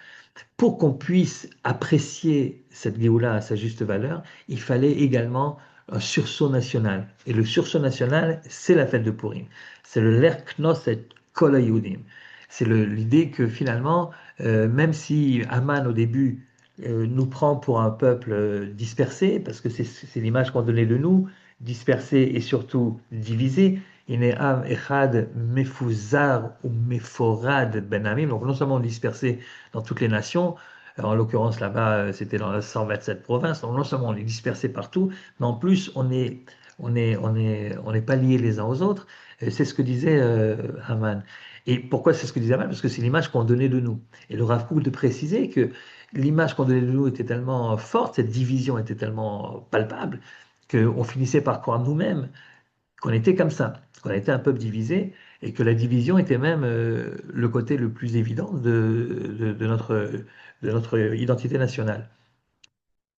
pour qu'on puisse apprécier cette Géoula à sa juste valeur, il fallait également un sursaut national. Et le sursaut national, c'est la fête de Purim. C'est le Ler Knosset Kol HaYehudim. C'est l'idée que finalement, même si Aman au début nous prend pour un peuple dispersé, parce que c'est l'image qu'on donnait de nous, dispersé et surtout divisé, Ine'am Echad Mefuzar ou Meforad Ben Amim, donc non seulement dispersé dans toutes les nations, en l'occurrence là-bas c'était dans les 127 provinces, donc non seulement on est dispersé partout, mais en plus on n'est pas liés les uns aux autres. C'est ce que disait Haman. Et pourquoi c'est ce que disait Haman? Parce que c'est l'image qu'on donnait de nous. Et le Rav Kook de préciser que l'image qu'on donnait de nous était tellement forte, cette division était tellement palpable, qu'on finissait par croire nous-mêmes qu'on était comme ça, qu'on était un peuple divisé, et que la division était même le côté le plus évident de notre identité nationale.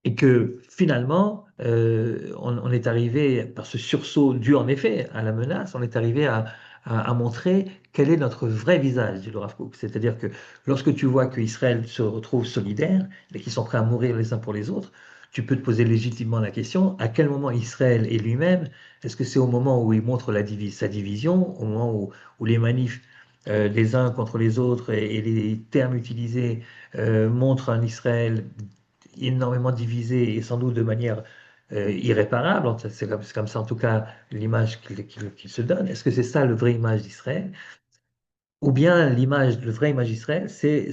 Et que finalement, on est arrivé, par ce sursaut dû en effet à la menace, on est arrivé à montrer quel est notre vrai visage, dit le Rav Kook. C'est-à-dire que lorsque tu vois qu'Israël se retrouve solidaire et qu'ils sont prêts à mourir les uns pour les autres, tu peux te poser légitimement la question, à quel moment Israël est lui-même? Est-ce que c'est au moment où il montre sa division, au moment où les manifs les uns contre les autres et les termes utilisés montrent un Israël énormément divisé et sans doute de manière irréparable? C'est comme ça en tout cas l'image qu'il se donne. Est-ce que c'est ça le vrai image d'Israël? Ou bien le vrai image d'Israël, c'est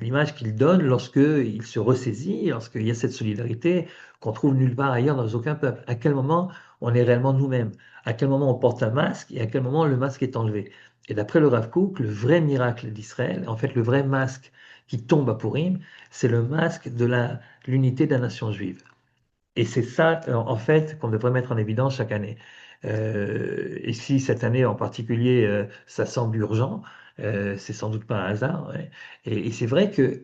l'image qu'il donne lorsque il se ressaisit, lorsqu'il y a cette solidarité qu'on trouve nulle part ailleurs dans aucun peuple. À quel moment on est réellement nous-mêmes? À quel moment on porte un masque et à quel moment le masque est enlevé? Et d'après le Rav Kook, le vrai miracle d'Israël, en fait le vrai masque qui tombe à Purim, c'est le masque de l'unité de la nation juive. Et c'est ça, en fait, qu'on devrait mettre en évidence chaque année. Et si cette année en particulier, ça semble urgent, c'est sans doute pas un hasard. Ouais. Et c'est vrai que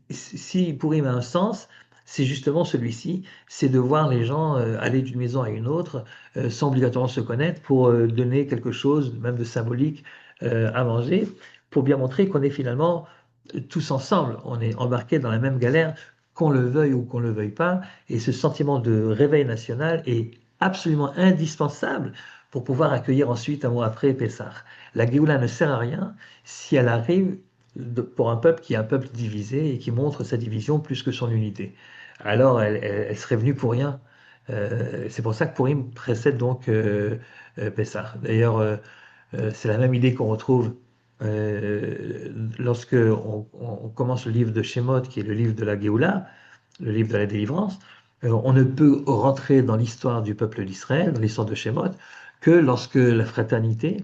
si Purim a un sens, c'est justement celui-ci, c'est de voir les gens aller d'une maison à une autre sans obligatoirement se connaître pour donner quelque chose, même de symbolique, à manger, pour bien montrer qu'on est finalement tous ensemble, on est embarqués dans la même galère, qu'on le veuille ou qu'on ne le veuille pas, et ce sentiment de réveil national est absolument indispensable pour pouvoir accueillir ensuite, un mois après, Pessah. La Géoula ne sert à rien si elle arrive pour un peuple qui est un peuple divisé et qui montre sa division plus que son unité. Alors, elle serait venue pour rien. C'est pour ça que Purim précède donc Pessah. D'ailleurs, c'est la même idée qu'on retrouve lorsque on commence le livre de Shemot, qui est le livre de la Géoula, le livre de la délivrance. On ne peut rentrer dans l'histoire du peuple d'Israël, dans l'histoire de Shemot, que lorsque la fraternité,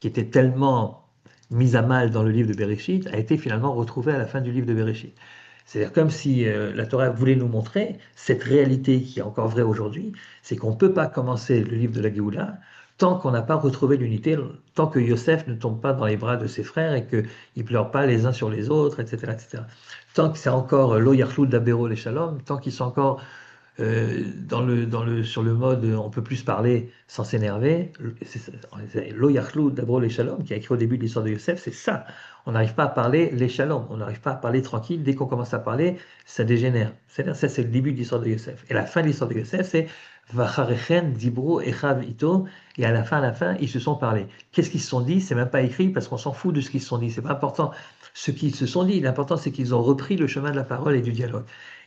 qui était tellement mise à mal dans le livre de Bereshit, a été finalement retrouvée à la fin du livre de Bereshit. C'est-à-dire comme si la Torah voulait nous montrer cette réalité qui est encore vraie aujourd'hui, c'est qu'on ne peut pas commencer le livre de la Géoula tant qu'on n'a pas retrouvé l'unité, tant que Yosef ne tombe pas dans les bras de ses frères et qu'ils ne pleurent pas les uns sur les autres, etc. etc. Tant que c'est encore lo yachlou d'abéro les shalom, tant qu'ils sont encore sur le mode on peut plus parler sans s'énerver, lo yachlou d'abéro les shalom qui a écrit au début de l'histoire de Yosef, c'est ça. On n'arrive pas à parler les shalom, on n'arrive pas à parler tranquille. Dès qu'on commence à parler, ça dégénère. C'est-à-dire, ça, c'est le début de l'histoire de Yosef. Et la fin de l'histoire de Yosef, c'est Vacharechen, Dibro, Echav, Ito. Et à la fin, ils se sont parlé. Qu'est-ce qu'ils se sont dit? C'est même pas écrit parce qu'on s'en fout de ce qu'ils se sont dit. C'est pas important ce qu'ils se sont dit. L'important, c'est qu'ils ont repris le chemin de la parole et du dialogue.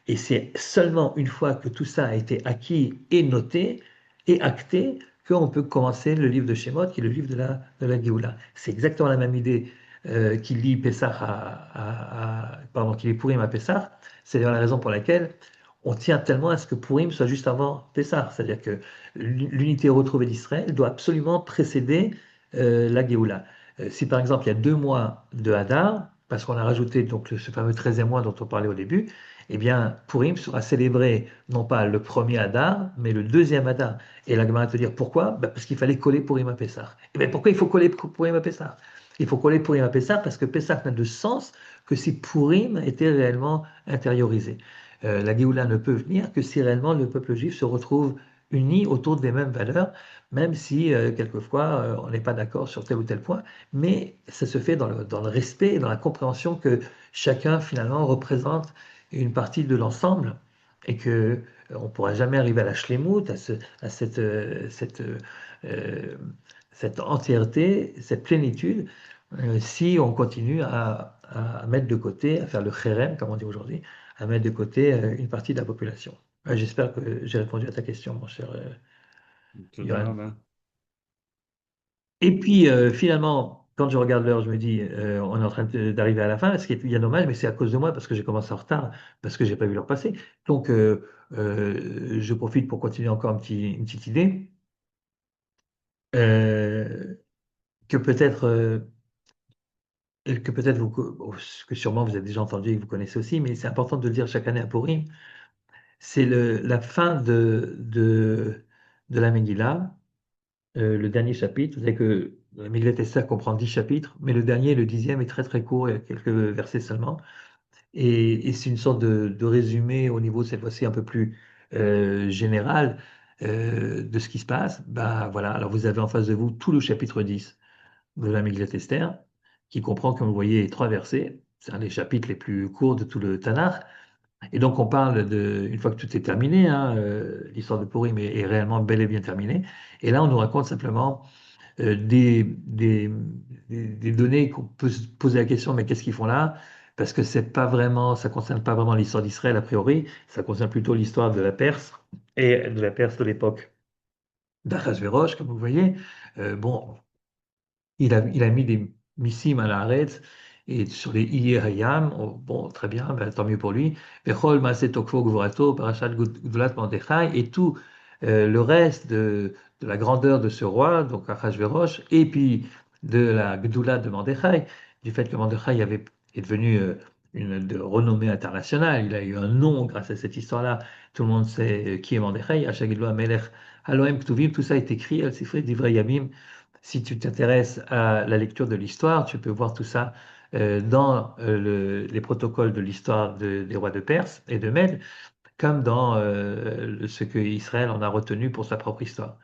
Et c'est seulement une fois que tout ça a été acquis et noté et acté qu'on peut commencer le livre de Shemot, qui est le livre de la Géoula. C'est exactement la même idée qui lie Pessah pardon, qui lie Purim à Pessah. C'est d'ailleurs la raison pour laquelle on tient tellement à ce que Purim soit juste avant Pessah. C'est-à-dire que l'unité retrouvée d'Israël doit absolument précéder la Géoula. Si par exemple il y a 2 mois de Hadar, parce qu'on a rajouté donc ce fameux 13e mois dont on parlait au début, eh bien Purim sera célébré non pas le premier Hadar, mais le deuxième Hadar. Et la Gemara va te dire pourquoi? Ben, parce qu'il fallait coller Purim à Pessah. Et bien pourquoi il faut coller Purim à Pessah? Il faut coller Purim à Pessah parce que Pessah n'a de sens que si Purim était réellement intériorisé. La Géoula ne peut venir que si réellement le peuple juif se retrouve uni autour des mêmes valeurs, même si quelquefois on n'est pas d'accord sur tel ou tel point, mais ça se fait dans le respect et dans la compréhension que chacun finalement représente une partie de l'ensemble et que on ne pourra jamais arriver à la shlemut, à euh, cette entièreté, cette plénitude, si on continue à mettre de côté, à faire le kherem, comme on dit aujourd'hui, à mettre de côté une partie de la population. J'espère que j'ai répondu à ta question, mon cher Toda Johan. Rabba. Et puis finalement, quand je regarde l'heure, je me dis, on est en train d'arriver à la fin, ce qui est bien dommage, mais c'est à cause de moi, parce que j'ai commencé en retard, parce que j'ai pas vu l'heure passer. Donc, je profite pour continuer encore une petite idée, euh, que peut-être vous, que sûrement vous avez déjà entendu et que vous connaissez aussi, mais c'est important de le dire chaque année à Purim, c'est la fin de la Megillah, le dernier chapitre. Vous savez que la Megillat Esther comprend 10 chapitres, mais le dernier, le 10e, est très très court, il y a quelques versets seulement. Et c'est une sorte de résumé au niveau, cette fois-ci, un peu plus général de ce qui se passe. Bah, voilà, alors vous avez en face de vous tout le chapitre 10 de la Megillat Esther, qui comprend, comme vous voyez, 3 versets. C'est un des chapitres les plus courts de tout le Tanakh. Et donc, on parle une fois que tout est terminé, hein, l'histoire de Purim est réellement bel et bien terminée. Et là, on nous raconte simplement des données qu'on peut se poser la question, mais qu'est-ce qu'ils font là? Parce que c'est pas vraiment, ça concerne pas vraiment l'histoire d'Israël a priori, ça concerne plutôt l'histoire de la Perse et de la Perse de l'époque d'Achashverosh, comme vous voyez. Bon, il a mis des missiles à l'arrêt et sur les Iyer Hayam, oh, bon, très bien, ben, tant mieux pour lui. Vechol Maaseh Tokfo Gvorato, Parashat Gdulat Mordechai, et tout le reste de la grandeur de ce roi, donc Achashverosh, et puis de la Gdulat de Mordechai, du fait que Mordechai est devenu de renommée internationale, il a eu un nom grâce à cette histoire-là, tout le monde sait qui est Mordechai, Hashagidlo Melech Alohem Ktuvim, tout ça est écrit, El Sifri Divrei Yamim. Si tu t'intéresses à la lecture de l'histoire, tu peux voir tout ça dans les protocoles de l'histoire des rois de Perse et de Mède, comme dans ce que Israël en a retenu pour sa propre histoire.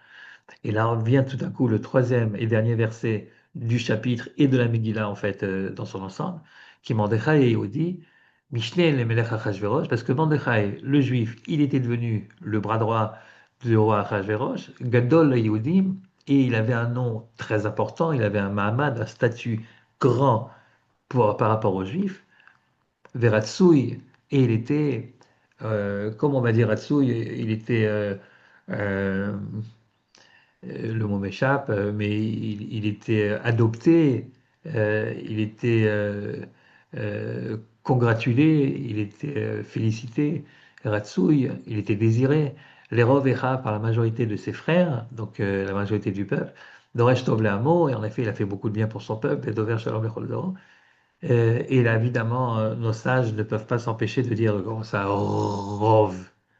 Et là, vient tout d'un coup le troisième et dernier verset du chapitre et de la Megillah, en fait, dans son ensemble, qui Mordechai et Yehudi, Mishneh le Melech Achashverosh, parce que Mordechai, le juif, il était devenu le bras droit du roi Achashverosh, Gadol le Yehudim, et il avait un nom très important, il avait un Mahamad, un statut grand par rapport aux juifs, Veratsui, et il était, comment on va dire Ratsui, il était euh, le mot m'échappe, mais il était adopté, il était congratulé, il était félicité, Ratsouille, il était désiré, l'Erov Echa par la majorité de ses frères, donc la majorité du peuple, Doresh Tov Le'amo, et en effet il a fait beaucoup de bien pour son peuple, et Dover Shalom Echol Dor. Et là, évidemment, nos sages ne peuvent pas s'empêcher de dire comment ça, Rov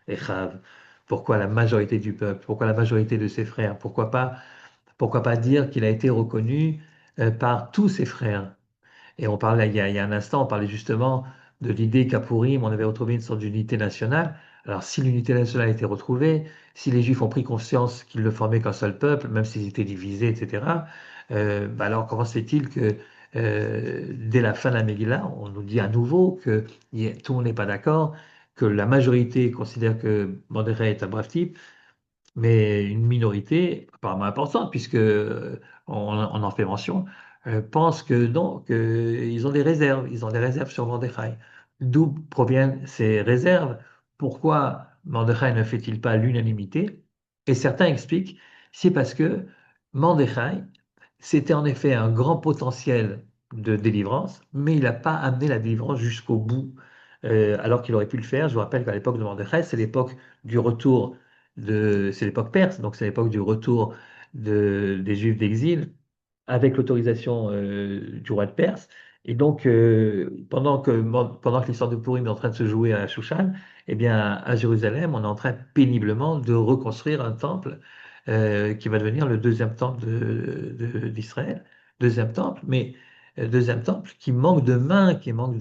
Echav. Pourquoi la majorité du peuple? Pourquoi la majorité de ses frères? Pourquoi pas dire qu'il a été reconnu par tous ses frères? Et on parlait, il y a un instant, on parlait justement de l'idée qu'à Purim, on avait retrouvé une sorte d'unité nationale. Alors, si l'unité nationale a été retrouvée, si les Juifs ont pris conscience qu'ils ne formaient qu'un seul peuple, même s'ils étaient divisés, etc., bah alors comment se fait-il que dès la fin de la Megillah, on nous dit à nouveau que tout le monde n'est pas d'accord, que la majorité considère que Mordechai est un brave type, mais une minorité, apparemment importante, puisque on en fait mention, pense que non, qu'ils ont des réserves, ils ont des réserves sur Mordechai. D'où proviennent ces réserves? Pourquoi Mordechai ne fait-il pas l'unanimité? Et certains expliquent, c'est parce que Mordechai, c'était en effet un grand potentiel de délivrance, mais il n'a pas amené la délivrance jusqu'au bout. alors qu'il aurait pu le faire. Je vous rappelle qu'à l'époque de Mordechai, c'est l'époque du retour c'est l'époque perse, donc c'est l'époque du retour des Juifs d'exil avec l'autorisation du roi de Perse. Et donc, pendant que l'histoire de Pourim est en train de se jouer à Shushan, eh bien, à Jérusalem, on est en train péniblement de reconstruire un temple qui va devenir le deuxième temple d'Israël. Deuxième temple, mais deuxième temple qui manque de mains, qui manque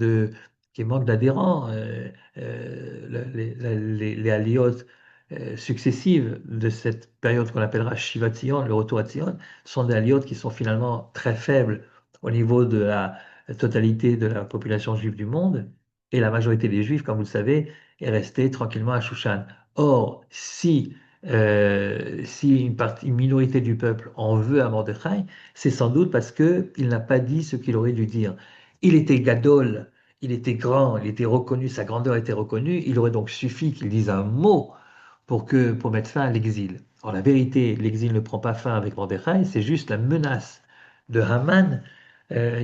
d'adhérents. Les aliyot successives de cette période qu'on appellera Shiva Tzion, le retour à Tzion, sont des aliotes qui sont finalement très faibles au niveau de la totalité de la population juive du monde. Et la majorité des juifs, comme vous le savez, est restée tranquillement à Shushan. Or, si une minorité du peuple en veut à Mordechai, c'est sans doute parce qu'il n'a pas dit ce qu'il aurait dû dire. Il était gadol, il était grand, il était reconnu, sa grandeur était reconnue, il aurait donc suffi qu'il dise un mot pour mettre fin à l'exil. Or, la vérité, l'exil ne prend pas fin avec Mordechai, c'est juste la menace de Haman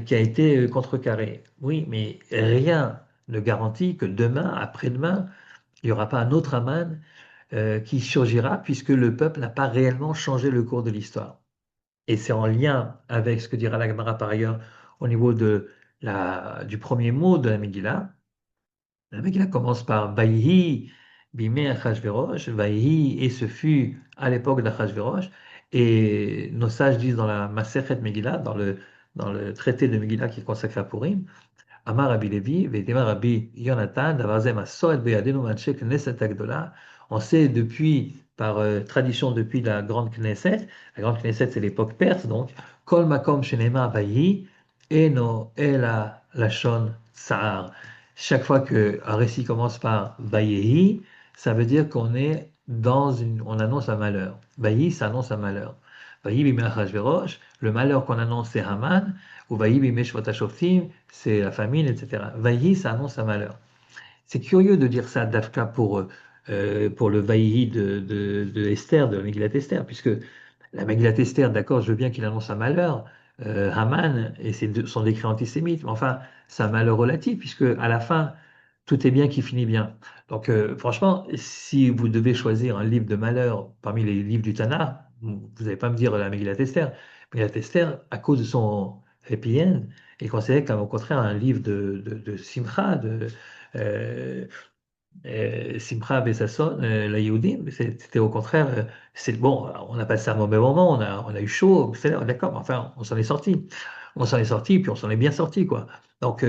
qui a été contrecarrée. Oui, mais rien ne garantit que demain, après-demain, il n'y aura pas un autre Haman qui surgira puisque le peuple n'a pas réellement changé le cours de l'histoire. Et c'est en lien avec ce que dira la Gemara par ailleurs au niveau du premier mot de la Megillah. La Megillah commence par Vaïhi, Bimé Achashverosh, Vaïhi, et ce fut à l'époque d'Achashverosh. Et nos sages disent dans la Masechet Megillah, dans le traité de Megillah qui est consacré à Purim, Amar Rabbi Levi, Vedema Rabbi Yonatan, Davarzem Asoet Beyadenu Manche Knesset Agdola. On sait depuis, par tradition depuis la grande Knesset c'est l'époque perse, donc, Kol Makom Shenema Vaïhi, Eno Ela Lashon Tsar. Chaque fois qu'un récit commence par Vaïhi, ça veut dire on annonce un malheur. Vaïhi, ça annonce un malheur. Vaïhi Bimei Achashverosh, le malheur qu'on annonce c'est Haman, ou Vaïhi Bimei Shvat HaShoftim, c'est la famine, etc. Vaïhi, ça annonce un malheur. C'est curieux de dire ça, Dafka, pour le Vaïhi de Esther, de la Megillat Esther, puisque la Megillat Esther, d'accord, je veux bien qu'il annonce un malheur, Haman, et son décret antisémite, mais enfin, c'est un malheur relatif, puisque à la fin, tout est bien qui finit bien. Donc, franchement, si vous devez choisir un livre de malheur parmi les livres du Tanakh, vous n'allez pas me dire la Megillat Esther. Megillat Esther, à cause de son happy end, est considéré comme au contraire un livre de Simcha, euh, Simcha Bessasson, la Yehudim, c'était au contraire, c'est bon, on a passé un mauvais moment, on a eu chaud, d'accord, mais enfin, on s'en est sorti. On s'en est sorti, puis on s'en est bien sorti, quoi. Donc,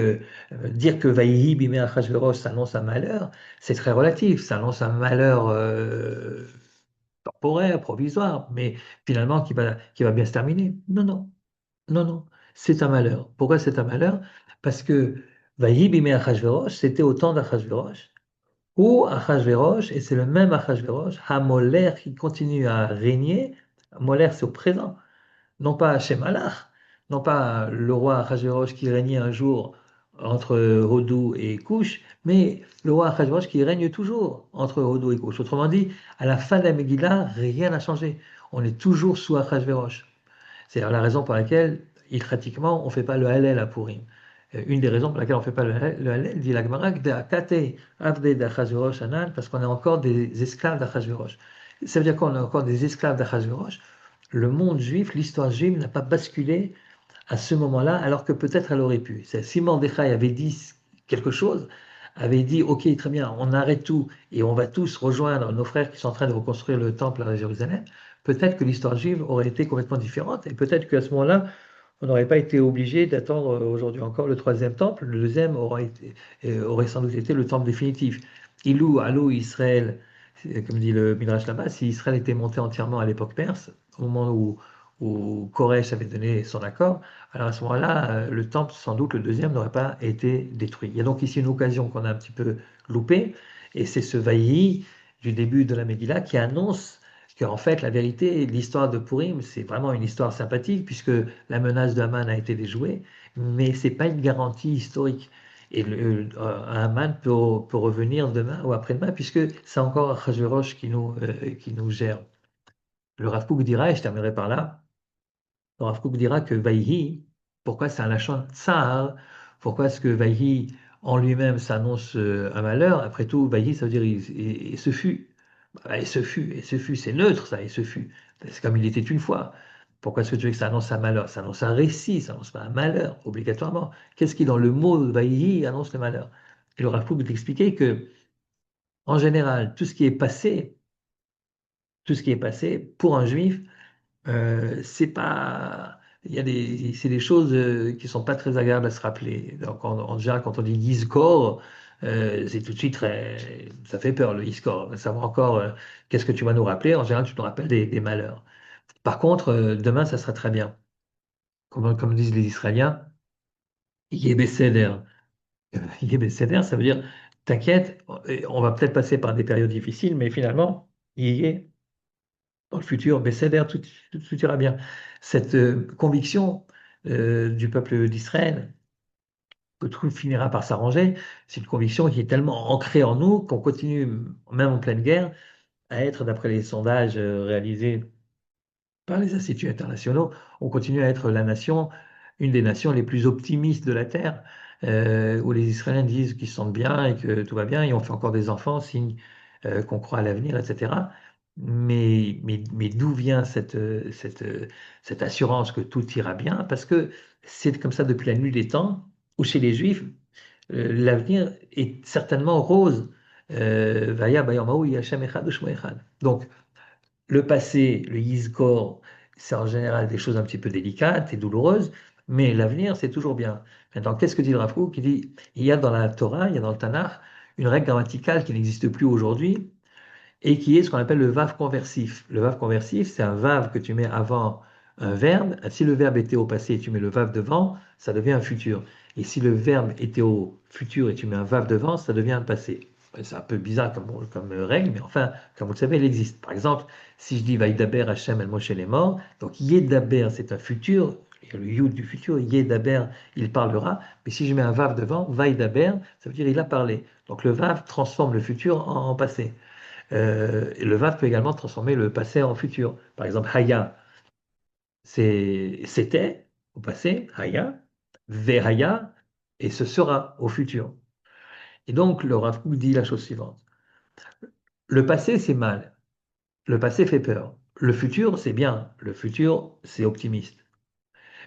dire que Vaïhi Bimei Achashverosh, ça annonce un malheur, c'est très relatif, ça annonce un malheur temporaire, provisoire, mais finalement qui va bien se terminer. Non, non, non, non, c'est un malheur. Pourquoi c'est un malheur? Parce que Vaïhi Bimei Achashverosh, c'était au temps d'Achashverosh, ou Achashverosh, et c'est le même Achashverosh, Hamoler qui continue à régner. Moler, c'est au présent, non pas chez Malach, non pas le roi Achashverosh qui régnait un jour entre Hodou et Couche, mais le roi Achashverosh qui règne toujours entre Hodou et Couche. Autrement dit, à la fin de la Megillah, rien n'a changé. On est toujours sous Achashverosh. C'est la raison pour laquelle, pratiquement, on ne fait pas le Hallel à Purim. Une des raisons pour laquelle on ne fait pas le Hallel, dit la Gemara, parce qu'on est encore des esclaves d'Achashverosh. Ça veut dire qu'on est encore des esclaves d'Achashverosh. Le monde juif, l'histoire juive n'a pas basculé à ce moment-là, alors que peut-être elle aurait pu. Si Mordechai avait dit quelque chose, avait dit, OK, très bien, on arrête tout et on va tous rejoindre nos frères qui sont en train de reconstruire le temple à Jérusalem, peut-être que l'histoire juive aurait été complètement différente et peut-être qu'à ce moment-là, on n'aurait pas été obligé d'attendre aujourd'hui encore le troisième temple. Le deuxième aurait sans doute été le temple définitif. Ilou, Alou, Israël, comme dit le Midrash là-bas, si Israël était monté entièrement à l'époque perse, au moment où Koresh avait donné son accord, alors à ce moment-là, le temple, sans doute le deuxième, n'aurait pas été détruit. Il y a donc ici une occasion qu'on a un petit peu loupée, et c'est ce Vaïhi du début de la Megillah qui annonce qu'en fait, la vérité, l'histoire de Purim, c'est vraiment une histoire sympathique, puisque la menace de Haman a été déjouée, mais ce n'est pas une garantie historique. Et Haman peut revenir demain ou après-demain, puisque c'est encore Achashverosh qui nous gère. Le Rav Kook dira, et je terminerai par là, le Rav Kook dira que Vaïhi, pourquoi c'est un lachon tsar, pourquoi est-ce que Vaïhi en lui-même, ça annonce un malheur. Après tout, Vaï, ça veut dire et ce fut. Bah, et ce fut, c'est neutre ça, et ce fut. C'est comme il était une fois. Pourquoi est-ce que tu veux que ça annonce un malheur? Ça annonce un récit, ça annonce pas un malheur, obligatoirement. Qu'est-ce qui, dans le mot Vaï, annonce le malheur? Et le Rav Kook t'expliquait que, en général, tout ce qui est passé, pour un juif, c'est pas. C'est des choses qui sont pas très agréables à se rappeler. Donc, en général, quand on dit Yizkor, c'est tout de suite ça fait peur le Yizkor. Savoir encore qu'est-ce que tu vas nous rappeler. En général, tu te rappelles des malheurs. Par contre, demain, ça sera très bien. Comme disent les Israéliens, Yé Besséder. Yé Besséder, ça veut dire, t'inquiète, on va peut-être passer par des périodes difficiles, mais finalement, Yé dans le futur, Besséder, tout ira bien. Cette conviction du peuple d'Israël que tout finira par s'arranger, c'est une conviction qui est tellement ancrée en nous qu'on continue, même en pleine guerre, à être, d'après les sondages réalisés par les instituts internationaux, on continue à être la nation, une des nations les plus optimistes de la Terre, où les Israéliens disent qu'ils se sentent bien et que tout va bien, et on fait encore des enfants, signe qu'on croit à l'avenir, etc. Mais d'où vient cette assurance que tout ira bien? Parce que c'est comme ça depuis la nuit des temps, où chez les Juifs, l'avenir est certainement rose. Vaya bayamahu yashem echad u'shmo echad. Donc, le passé, le Yizkor, c'est en général des choses un petit peu délicates et douloureuses, mais l'avenir, c'est toujours bien. Maintenant, qu'est-ce que dit le Rav Kook? Il dit, il y a dans la Torah, il y a dans le Tanakh, une règle grammaticale qui n'existe plus aujourd'hui et qui est ce qu'on appelle le vav conversif. Le vav conversif, c'est un vav que tu mets avant un verbe. Si le verbe était au passé et tu mets le vav devant, ça devient un futur. Et si le verbe était au futur et tu mets un vav devant, ça devient un passé. C'est un peu bizarre comme règle, mais enfin, comme vous le savez, elle existe. Par exemple, si je dis Vaïdaber Hachem El Moshe les morts, donc Yedaber, c'est un futur, il y a le Yud du futur, Yedaber, il parlera, mais si je mets un vav devant, Vaïdaber, ça veut dire il a parlé. Donc le vav transforme le futur en passé. Et le verbe peut également transformer le passé en futur. Par exemple, haya, c'était au passé, haya, vehaya, et ce sera au futur. Et donc, le Rav Kook dit la chose suivante. Le passé, c'est mal. Le passé fait peur. Le futur, c'est bien. Le futur, c'est optimiste.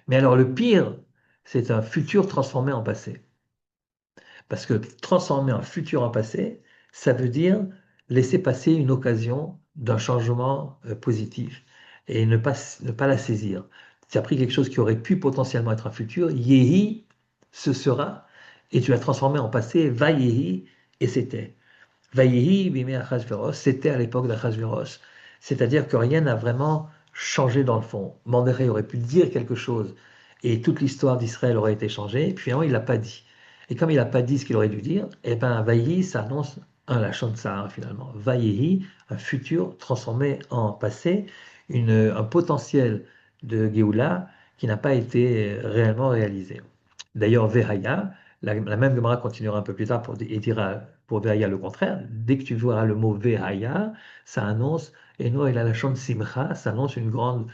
Mais alors, le pire, c'est un futur transformé en passé. Parce que transformer un futur en passé, ça veut dire laisser passer une occasion d'un changement positif et ne pas la saisir. Tu as pris quelque chose qui aurait pu potentiellement être un futur, yehi, ce sera, et tu l'as transformé en passé, va yehi, et c'était. Vayehi bimei Achashverosh, c'était à l'époque d'Achashverosh. C'est-à-dire que rien n'a vraiment changé dans le fond. Mordechai aurait pu dire quelque chose et toute l'histoire d'Israël aurait été changée, et puis finalement il ne l'a pas dit. Et comme il n'a pas dit ce qu'il aurait dû dire, eh ben Vayehi, ça annonce un lachon tsar finalement. Vayehi, un futur transformé en passé, un potentiel de Géoula qui n'a pas été réellement réalisé. D'ailleurs, Vehaya, la même Gemara continuera un peu plus tard et dira pour Vehaya le contraire. Dès que tu verras le mot Vehaya, ça annonce, Eno el de simcha, ça annonce une grande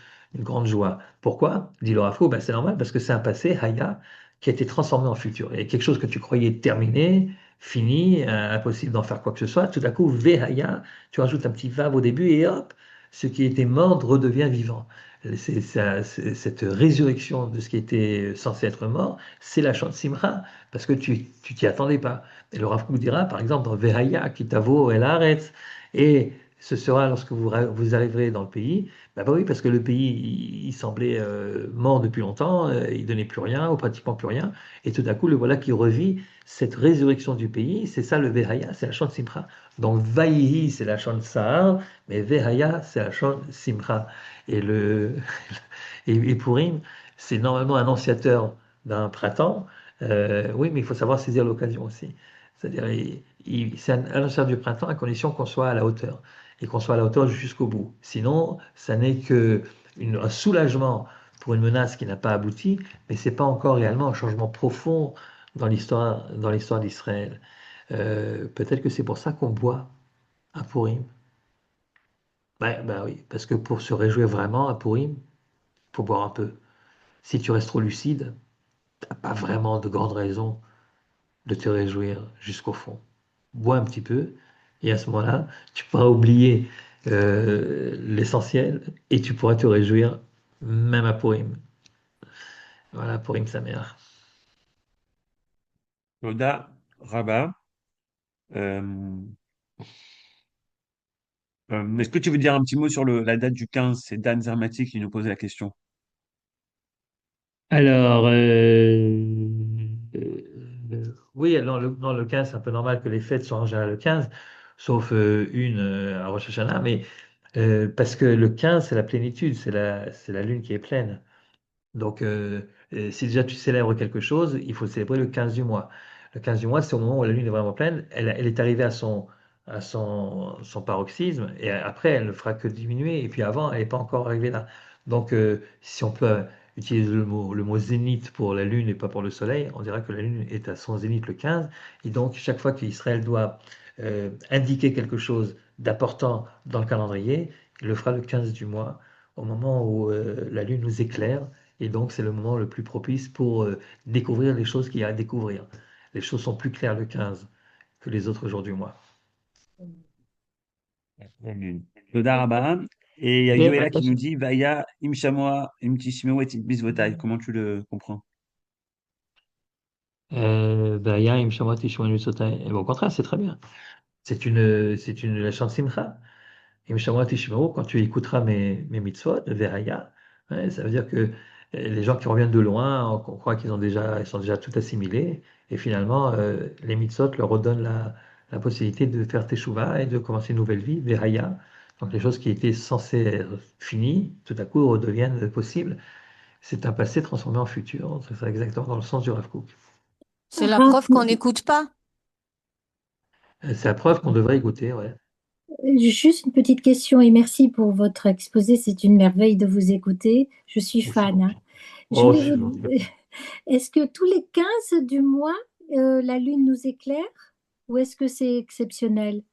joie. Pourquoi? Dit le Rav Kook, ben c'est normal parce que c'est un passé, Haya, qui a été transformé en futur. Et quelque chose que tu croyais terminé, fini, impossible d'en faire quoi que ce soit, tout à coup, Vehaya, tu rajoutes un petit vav au début et hop, ce qui était mort redevient vivant. Cette résurrection de ce qui était censé être mort, c'est la chante Simcha, parce que tu t'y attendais pas. Et le Rav Kook dira, par exemple, dans Vehaya, Kitavo El Haaretz, et ce sera lorsque vous arriverez dans le pays, bah oui, parce que le pays, il semblait mort depuis longtemps, il donnait plus rien, ou pratiquement plus rien, et tout à coup, le voilà qui revit cette résurrection du pays, c'est ça le Vehaya, c'est la chante Simcha. Donc Vaïhi, c'est la chante Sahar, mais Vehaya, c'est la chante Simcha. Et, et Purim, c'est normalement annonciateur d'un printemps. Oui, mais il faut savoir saisir l'occasion aussi. C'est-à-dire, c'est un annonciateur du printemps à condition qu'on soit à la hauteur et qu'on soit à la hauteur jusqu'au bout. Sinon, ça n'est que un soulagement pour une menace qui n'a pas abouti, mais c'est pas encore réellement un changement profond dans l'histoire d'Israël. Peut-être que c'est pour ça qu'on boit à Purim. Ben oui, parce que pour se réjouir vraiment à Purim, il faut boire un peu. Si tu restes trop lucide, t'as pas vraiment de grande raison de te réjouir jusqu'au fond. Bois un petit peu, et à ce moment-là, tu pourras oublier l'essentiel, et tu pourras te réjouir même à Purim. Voilà, Purim Sameach. Toda Rabba. Euh, Est-ce que tu veux dire un petit mot sur la date du 15? C'est Dan Zermati qui nous posait la question. Alors, oui, dans le 15, c'est un peu normal que les fêtes soient en général le 15, sauf une à Rosh Hashanah, mais parce que le 15, c'est la plénitude, c'est la lune qui est pleine. Donc, si déjà tu célèbres quelque chose, il faut célébrer le 15 du mois. Le 15 du mois, c'est au moment où la lune est vraiment pleine. Elle est arrivée son paroxysme et après, elle ne fera que diminuer. Et puis avant, elle n'est pas encore arrivée là. Donc, si on peut utiliser le mot zénith pour la lune et pas pour le soleil, on dira que la lune est à son zénith le 15. Et donc, chaque fois qu'Israël doit indiquer quelque chose d'important dans le calendrier, il le fera le 15 du mois, au moment où la lune nous éclaire et donc, c'est le moment le plus propice pour découvrir les choses qu'il y a à découvrir. Les choses sont plus claires le 15 que les autres jours du mois. La lune. Toda Rabba. Et il y a Bien, Yoela qui nous dit Vaya im shamoa im tishmeu et bisvotai. Comment tu le comprends? Baya, Im Shamot, Ishmael, Mitzvotai. Au contraire, c'est très bien. C'est une la chante Simcha. Im Shamot, Ishmael, quand tu écouteras mes mitzvot, Veraya, ouais, ça veut dire que les gens qui reviennent de loin, on croit ils sont déjà tout assimilés. Et finalement, les mitzvot leur redonnent la possibilité de faire teshuva et de commencer une nouvelle vie, Veraya. Donc les choses qui étaient censées être finies, tout à coup redeviennent possibles. C'est un passé transformé en futur. C'est ça exactement dans le sens du Rav Kook. C'est la preuve qu'on n'écoute pas. C'est la preuve qu'on devrait écouter, ouais. Juste une petite question et merci pour votre exposé. C'est une merveille de vous écouter. Je suis Oh, c'est fan. gentil. Je Oh, voulais c'est vous... gentil. Est-ce que tous les 15 du mois, la lune nous éclaire ou est-ce que c'est exceptionnel?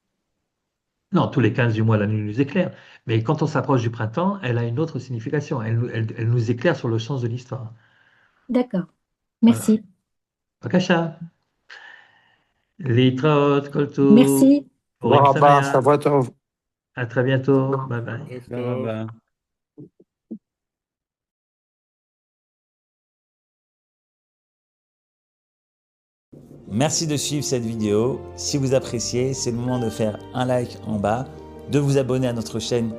Non, tous les 15 du mois, la lune nous éclaire. Mais quand on s'approche du printemps, elle a une autre signification. Elle nous éclaire sur le sens de l'histoire. D'accord. Voilà. Merci. Bakasha. Litraot, Koltou. Merci. תודה Purim רבה, Sameach. שבוע טוב. À très bientôt. Bye bye. Toda Rabba. Merci de suivre cette vidéo. Si vous appréciez, c'est le moment de faire un like en bas, de vous abonner à notre chaîne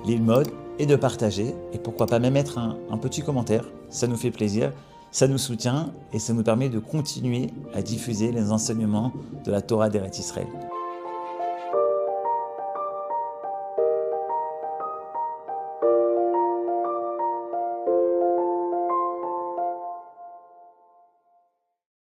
Lil Mode et de partager. Et pourquoi pas même mettre un petit commentaire. Ça nous fait plaisir, ça nous soutient et ça nous permet de continuer à diffuser les enseignements de la Torah d'Eretz Israël.